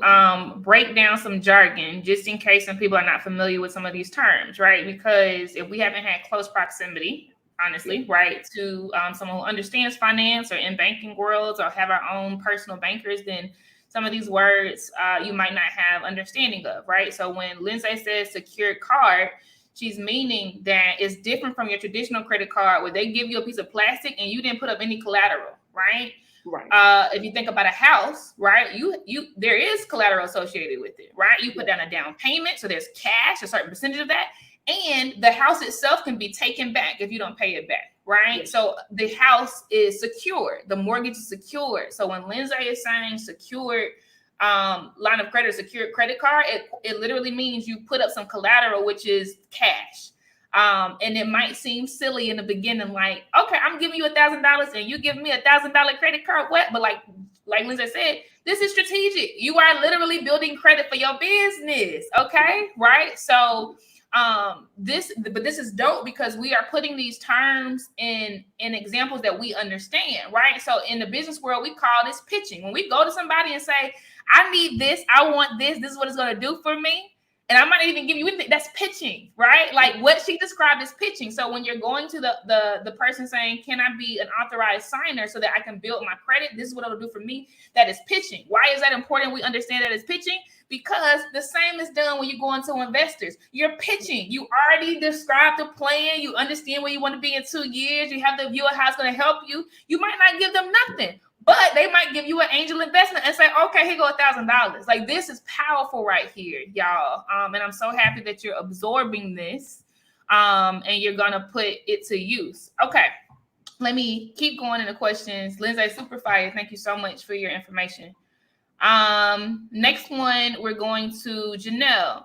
break down some jargon just in case some people are not familiar with some of these terms, right? Because if we haven't had close proximity, honestly, right, to someone who understands finance or in banking worlds or have our own personal bankers, then some of these words you might not have understanding of, right? So when Lindsay says secured card, she's meaning that it's different from your traditional credit card where they give you a piece of plastic and you didn't put up any collateral, right? Right. If you think about a house, right, you there is collateral associated with it, right? You put down a down payment, so there's cash, a certain percentage of that, and the house itself can be taken back if you don't pay it back, right? Yes. So the house is secured, the mortgage is secured. So when Lindsay is saying secured line of credit, secured credit card, it literally means you put up some collateral, which is cash. And it might seem silly in the beginning, like, okay, I'm giving you $1,000 and you give me $1,000 credit card. What? But like Lindsay said, this is strategic. You are literally building credit for your business. Okay. Right. So this is dope because we are putting these terms in examples that we understand, right? So in the business world, we call this pitching. When we go to somebody and say, I need this, I want this is what it's going to do for me, and I might not even give you anything, that's pitching, right? Like what she described as pitching. So when you're going to the person saying, can I be an authorized signer so that I can build my credit? This is what it'll do for me. That is pitching. Why is that important? We understand that as pitching because the same is done when you go into investors. You're pitching. You already described the plan. You understand where you want to be in 2 years. You have the view of how it's going to help you. You might not give them nothing, but they might give you an angel investment and say, okay, here go $1,000. Like this is powerful right here, y'all. And I'm so happy that you're absorbing this and you're going to put it to use. Okay. Let me keep going into questions. Lindsay, super fire. Thank you so much for your information. Next one, we're going to Janelle.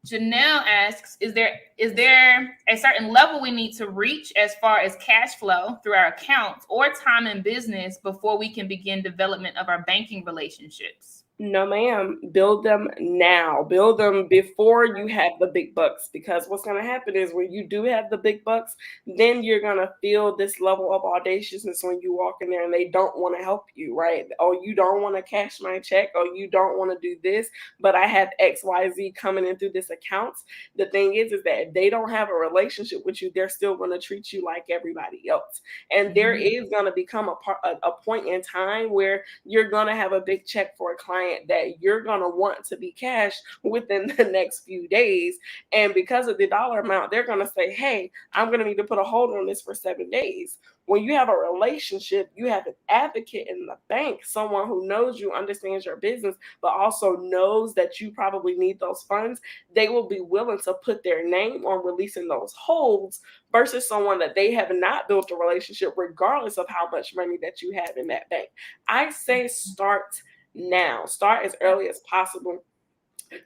Janelle asks, is there a certain level we need to reach as far as cash flow through our accounts or time in business before we can begin development of our banking relationships? No, ma'am. Build them now. Build them before you have the big bucks, because what's going to happen is when you do have the big bucks, then you're going to feel this level of audaciousness when you walk in there and they don't want to help you, right? Oh, you don't want to cash my check, or you don't want to do this, but I have XYZ coming in through this account. The thing is that if they don't have a relationship with you, they're still going to treat you like everybody else. And there is going to become a point in time where you're going to have a big check for a client that you're going to want to be cashed within the next few days. And because of the dollar amount, they're going to say, hey, I'm going to need to put a hold on this for 7 days. When you have a relationship, you have an advocate in the bank, someone who knows you, understands your business, but also knows that you probably need those funds. They will be willing to put their name on releasing those holds versus someone that they have not built a relationship, regardless of how much money that you have in that bank. I say start now. Start as early as possible.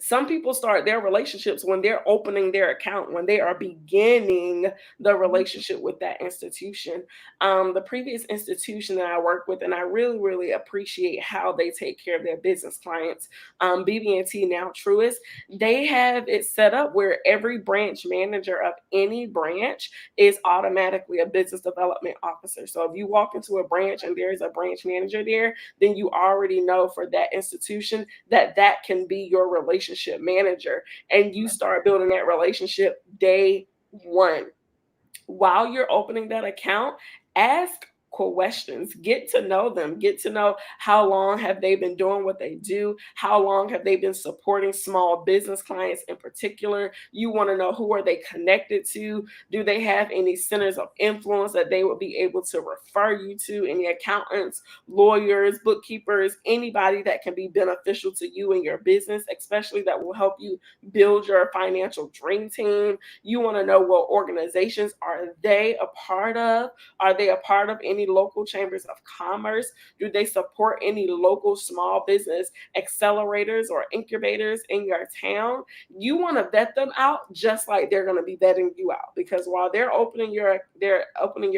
Some people start their relationships when they're opening their account, when they are beginning the relationship with that institution. The previous institution that I work with, and I really, really appreciate how they take care of their business clients, BB&T, now Truist, they have it set up where every branch manager of any branch is automatically a business development officer. So if you walk into a branch and there's a branch manager there, then you already know for that institution that that can be your relationship manager, and you start building that relationship day one. While you're opening that account, ask questions, get to know them, get to know how long have they been doing what they do, how long have they been supporting small business clients in particular. You want to know, who are they connected to, do they have any centers of influence that they would be able to refer you to, any accountants, lawyers, bookkeepers, anybody that can be beneficial to you and your business, especially that will help you build your financial dream team. You want to know, what organizations are they a part of? Are they a part of any local chambers of commerce? Do they support any local small business accelerators or incubators in your town? You want to vet them out just like they're going to be vetting you out, because while they're opening your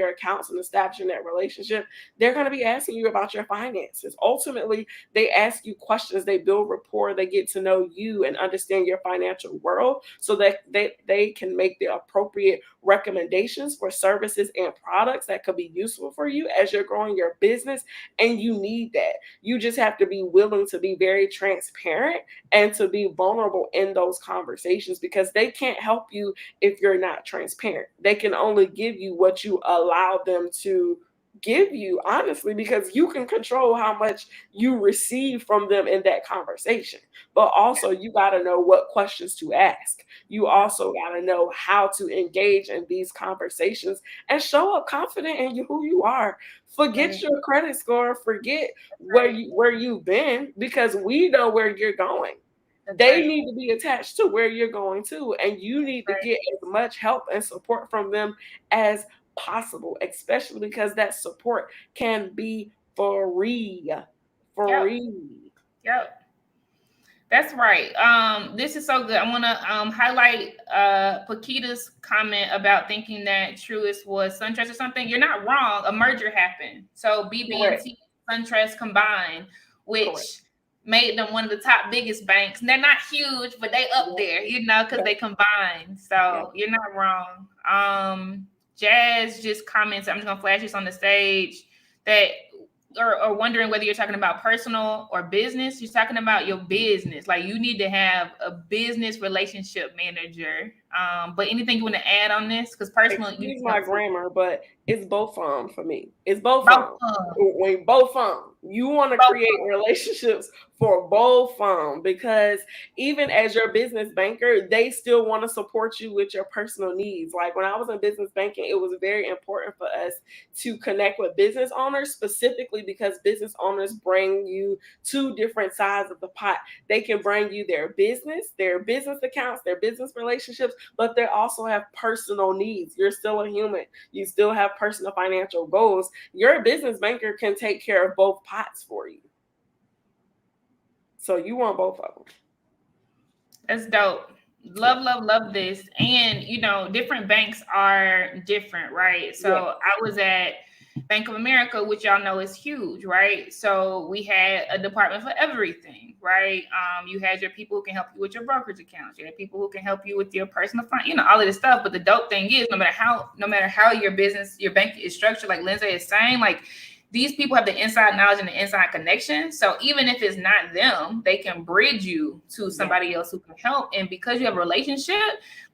accounts and establishing that relationship, they're going to be asking you about your finances. Ultimately, they ask you questions, they build rapport, they get to know you and understand your financial world so that they can make the appropriate recommendations for services and products that could be useful for you as you're growing your business. And you need that. You just have to be willing to be very transparent and to be vulnerable in those conversations, because they can't help you if you're not transparent. They can only give you what you allow them to give you, honestly, because you can control how much you receive from them in that conversation. But also, you got to know what questions to ask. You also got to know how to engage in these conversations and show up confident in who you are. Forget your credit score, forget where you've been, because we know where you're going. They need to be attached to where you're going to, and you need to get as much help and support from them as possible, especially because that support can be free. Yep. That's right. This is so good. I want to highlight Paquita's comment about thinking that Truist was SunTrust or something. You're not wrong. A merger happened. So BB&T and SunTrust combined, which made them one of the top biggest banks. And they're not huge, but they up there, because they combined. So you're not wrong. Jazz just comments, I'm just going to flash this on the stage, that or wondering whether you're talking about personal or business. You're talking about your business. Like, you need to have a business relationship manager. But anything you want to add on this? Because personal, excuse my grammar, but it's both for me. It's both when both you want to create relationships for both because even as your business banker, they still want to support you with your personal needs. Like, when I was in business banking, it was very important for us to connect with business owners, specifically because business owners bring you two different sides of the pot. They can bring you their business accounts, their business relationships, but they also have personal needs. You're still a human. You still have personal financial goals. Your business banker can take care of both pots for you. So you want both of them. That's dope. Love this. And, different banks are different, right? So I was at Bank of America, which y'all know is huge, right? So we had a department for everything, right? You had your people who can help you with your brokerage accounts. You had people who can help you with your personal fund, all of this stuff. But the dope thing is, no matter how your bank is structured, like Lindsay is saying, like, these people have the inside knowledge and the inside connection. So even if it's not them, they can bridge you to somebody else who can help. And because you have a relationship,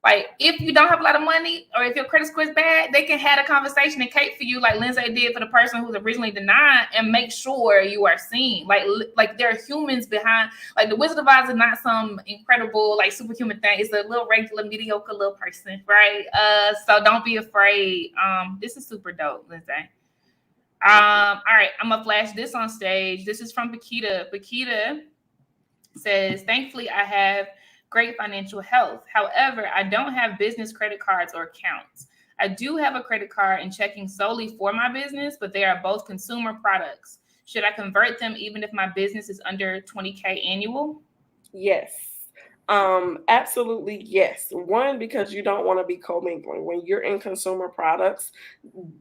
like, if you don't have a lot of money or if your credit score is bad, they can have a conversation and cape for you, like Lindsay did for the person who was originally denied, and make sure you are seen. Like there are humans behind. Like, the Wizard of Oz is not some incredible, like, superhuman thing. It's a little regular, mediocre little person, right? So don't be afraid. This is super dope, Lindsay. All right, I'm gonna flash this on stage. This is from Paquita. Paquita says, thankfully, I have great financial health. However, I don't have business credit cards or accounts. I do have a credit card and checking solely for my business, but they are both consumer products. Should I convert them even if my business is under 20K annual? Yes. Absolutely, yes. One, because you don't want to be commingling. When you're in consumer products,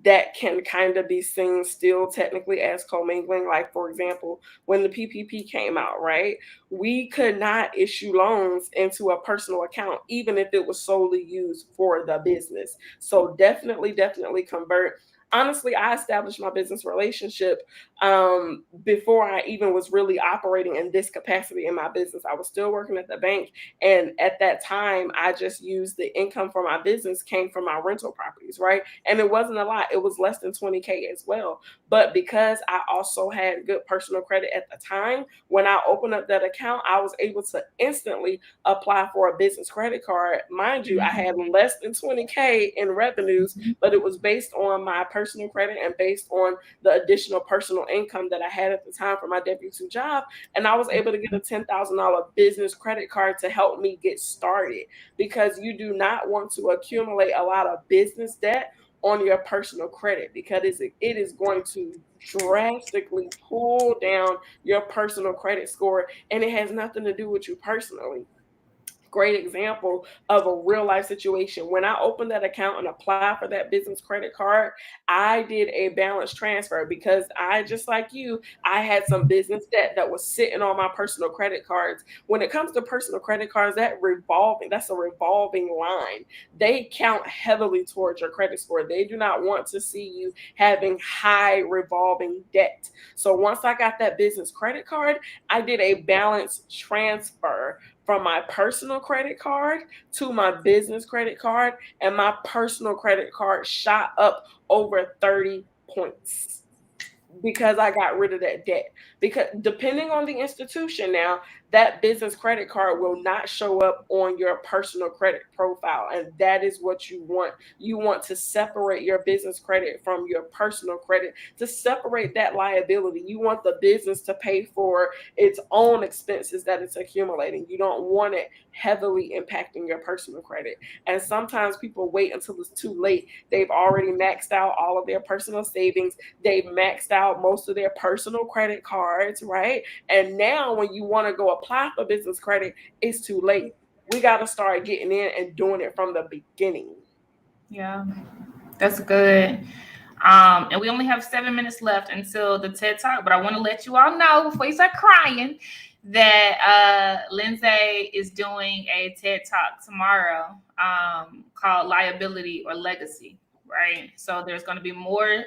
that can kind of be seen still technically as commingling. Like, for example, when the PPP came out, right? We could not issue loans into a personal account, even if it was solely used for the business. So definitely convert. Honestly, I established my business relationship before I even was really operating in this capacity in my business. I was still working at the bank, and at that time, I just used the income from my business came from my rental properties, right? And it wasn't a lot, it was less than 20K as well. But because I also had good personal credit at the time, when I opened up that account, I was able to instantly apply for a business credit card. Mind you, I had less than 20K in revenues, but it was based on my personal credit and based on the additional personal income that I had at the time for my W-2 job. And I was able to get a $10,000 business credit card to help me get started, because you do not want to accumulate a lot of business debt on your personal credit, because it is going to drastically pull down your personal credit score, and it has nothing to do with you personally. Great example of a real life situation. When I opened that account and applied for that business credit card, I did a balance transfer because I, just like you, I had some business debt that was sitting on my personal credit cards. When it comes to personal credit cards, that's a revolving line. They count heavily towards your credit score. They do not want to see you having high revolving debt. So once I got that business credit card, I did a balance transfer from my personal credit card to my business credit card, and my personal credit card shot up over 30 points because I got rid of that debt. Because depending on the institution now, that business credit card will not show up on your personal credit profile. And that is what you want. You want to separate your business credit from your personal credit, to separate that liability. You want the business to pay for its own expenses that it's accumulating. You don't want it heavily impacting your personal credit. And sometimes people wait until it's too late. They've already maxed out all of their personal savings. They've maxed out most of their personal credit cards, right? And now when you want to go apply for business credit, it's too late. We got to start getting in and doing it from the beginning. Yeah, that's good. And we only have 7 minutes left until the TED Talk, but I want to let you all know before you start crying that Lindsay is doing a TED Talk tomorrow called Liability or Legacy, right? So there's going to be more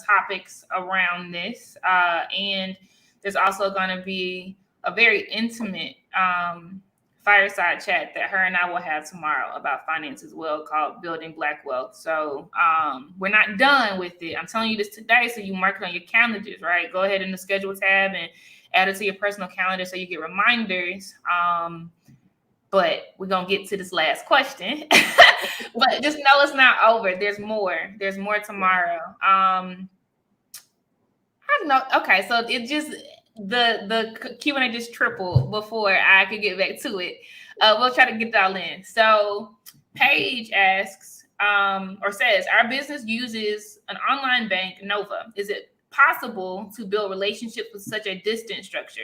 topics around this. And there's also going to be a very intimate fireside chat that her and I will have tomorrow about finance as well, called Building Black Wealth. So we're not done with it. I'm telling you this today, so you mark it on your calendars, right? Go ahead in the schedule tab and add it to your personal calendar so you get reminders. But we're going to get to this last question. But just know it's not over. There's more. There's more tomorrow. I don't know. Okay, so it just... the Q&A just tripled before I could get back to it. We'll try to get it all in. So Paige asks or says, our business uses an online bank, Nova. Is it possible to build relationships with such a distant structure?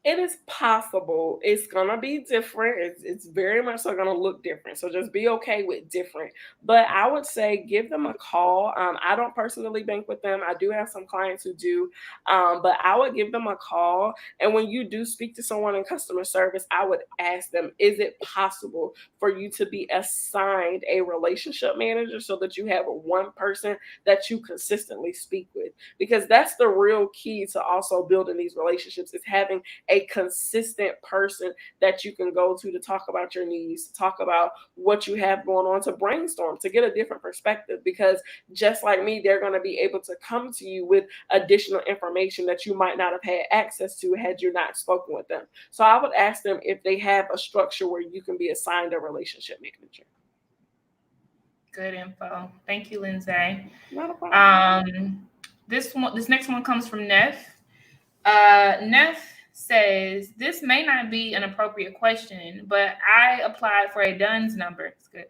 It is possible. It's going to be different. It's very much so going to look different. So just be okay with different. But I would say give them a call. I don't personally bank with them. I do have some clients who do. But I would give them a call. And when you do speak to someone in customer service, I would ask them, is it possible for you to be assigned a relationship manager so that you have one person that you consistently speak with? Because that's the real key to also building these relationships, is having a consistent person that you can go to talk about your needs, to talk about what you have going on, to brainstorm, to get a different perspective. Because just like me, they're going to be able to come to you with additional information that you might not have had access to had you not spoken with them. So I would ask them if they have a structure where you can be assigned a relationship manager. Good info. Thank you, Lindsay. Not a problem. This next one comes from Neff. Neff says, this may not be an appropriate question, but I applied for a DUNS number. It's good.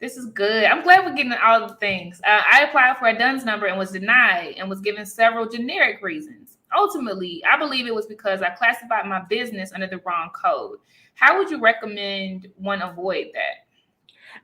This is good. I'm glad we're getting all the things. I applied for a DUNS number and was denied and was given several generic reasons. Ultimately, I believe it was because I classified my business under the wrong code. How would you recommend one avoid that?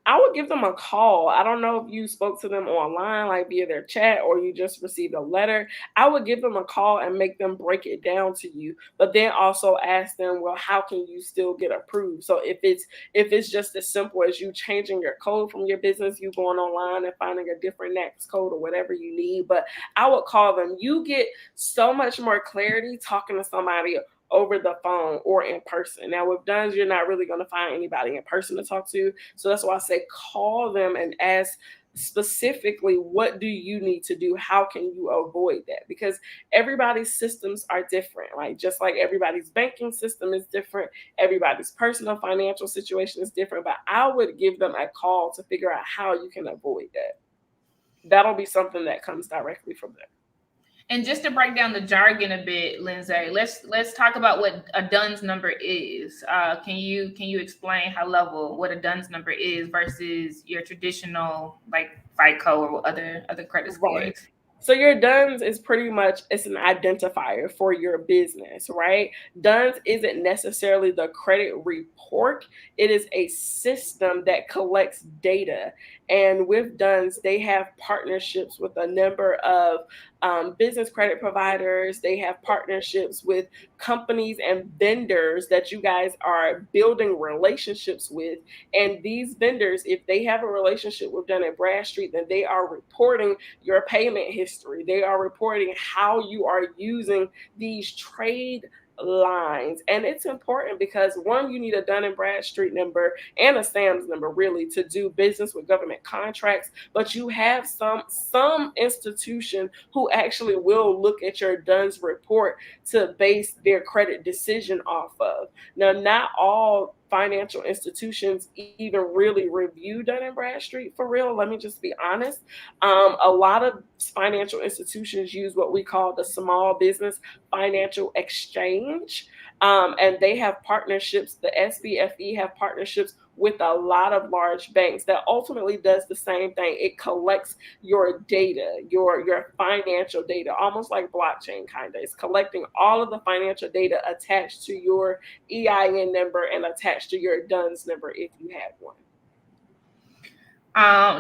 I would give them a call. I don't know if you spoke to them online, like via their chat, or you just received a letter. I would give them a call and make them break it down to you, but then also ask them, well, how can you still get approved? So if it's just as simple as you changing your code from your business, you going online and finding a different NAICS code or whatever you need, but I would call them. You get so much more clarity talking to somebody over the phone or in person. Now with DUNS, you're not really going to find anybody in person to talk to. So that's why I say call them and ask specifically, what do you need to do? How can you avoid that? Because everybody's systems are different. Like just like everybody's banking system is different, everybody's personal financial situation is different. But I would give them a call to figure out how you can avoid that. That'll be something that comes directly from them. And just to break down the jargon a bit, Lindsay, let's talk about what a DUNS number is. Can you explain high level what a DUNS number is versus your traditional like FICO or other credit scores? Right. So your DUNS is pretty much, it's an identifier for your business, right? DUNS isn't necessarily the credit report. It is a system that collects data. And with DUNS, they have partnerships with a number of business credit providers. They have partnerships with companies and vendors that you guys are building relationships with. And these vendors, if they have a relationship with Dun & Bradstreet, then they are reporting your payment history. They are reporting how you are using these trade lines. And it's important because one, you need a Dun & Bradstreet number and a SAMS number really to do business with government contracts, but you have some institution who actually will look at your DUNS report to base their credit decision off of. Now, not all financial institutions even really review Dun & Bradstreet for real. Let me just be honest. A lot of financial institutions use what we call the Small Business Financial Exchange. And they have partnerships. The SBFE have partnerships with a lot of large banks that ultimately does the same thing. It collects your data, your financial data, almost like blockchain kind of. It's collecting all of the financial data attached to your EIN number and attached to your DUNS number if you have one.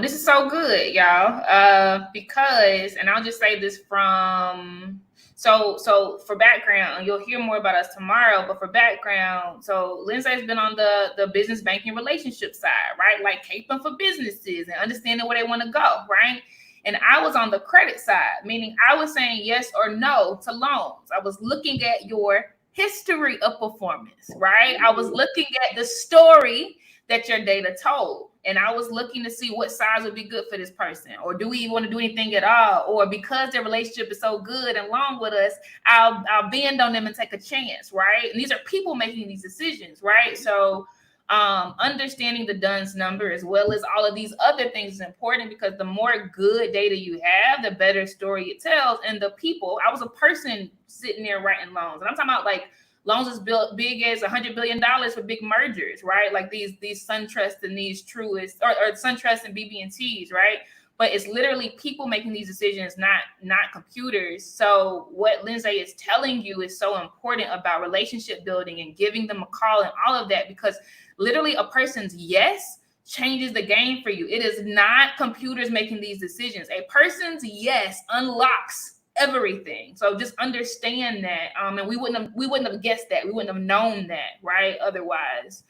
This is so good, y'all. Because, and I'll just say this from so for background, you'll hear more about us tomorrow, but for background, so Lindsay's been on the business banking relationship side, right? Like caping for businesses and understanding where they want to go, right? And I was on the credit side, meaning I was saying yes or no to loans. I was looking at your history of performance, right? I was looking at the story that your data told. And I was looking to see what size would be good for this person, or do we even want to do anything at all? Or because their relationship is so good and long with us, I'll bend on them and take a chance, right? And these are people making these decisions, right? So understanding the DUNS number as well as all of these other things is important because the more good data you have, the better story it tells. And the people, I was a person sitting there writing loans, and I'm talking about like loans as big as $100 billion for big mergers, right? Like these SunTrust and these Truist or SunTrust and BB&Ts, right? But it's literally people making these decisions, not computers. So what Lindsay is telling you is so important about relationship building and giving them a call and all of that, because literally a person's yes changes the game for you. It is not computers making these decisions. A person's yes unlocks everything. So just understand that. And we wouldn't have guessed that. We wouldn't have known that, right? Otherwise.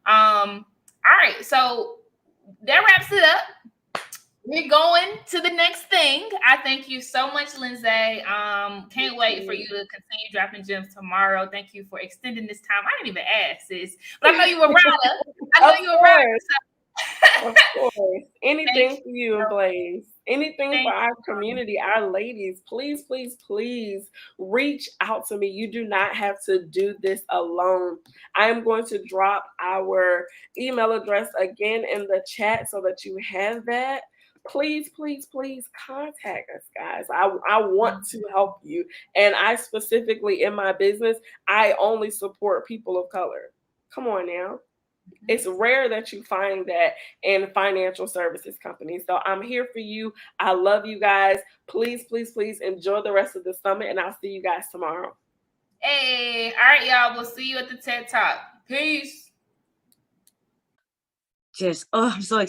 All right. So that wraps it up. We're going to the next thing. I thank you so much, Lindsay. Can't wait for you to continue dropping gems tomorrow. Thank you for extending this time. I didn't even ask, sis, but I know you were around. Of course. Anything for you, Blaze. Anything for our community, our ladies. Please, please, please reach out to me. You do not have to do this alone. I am going to drop our email address again in the chat so that you have that. Please, please, please contact us, guys. I want to help you. And I specifically, in my business, I only support people of color. Come on now. It's rare that you find that in financial services companies. So I'm here for you. I love you guys. Please, please, please enjoy the rest of the summit, and I'll see you guys tomorrow. Hey, all right, y'all. We'll see you at the TED Talk. Peace. I'm so excited.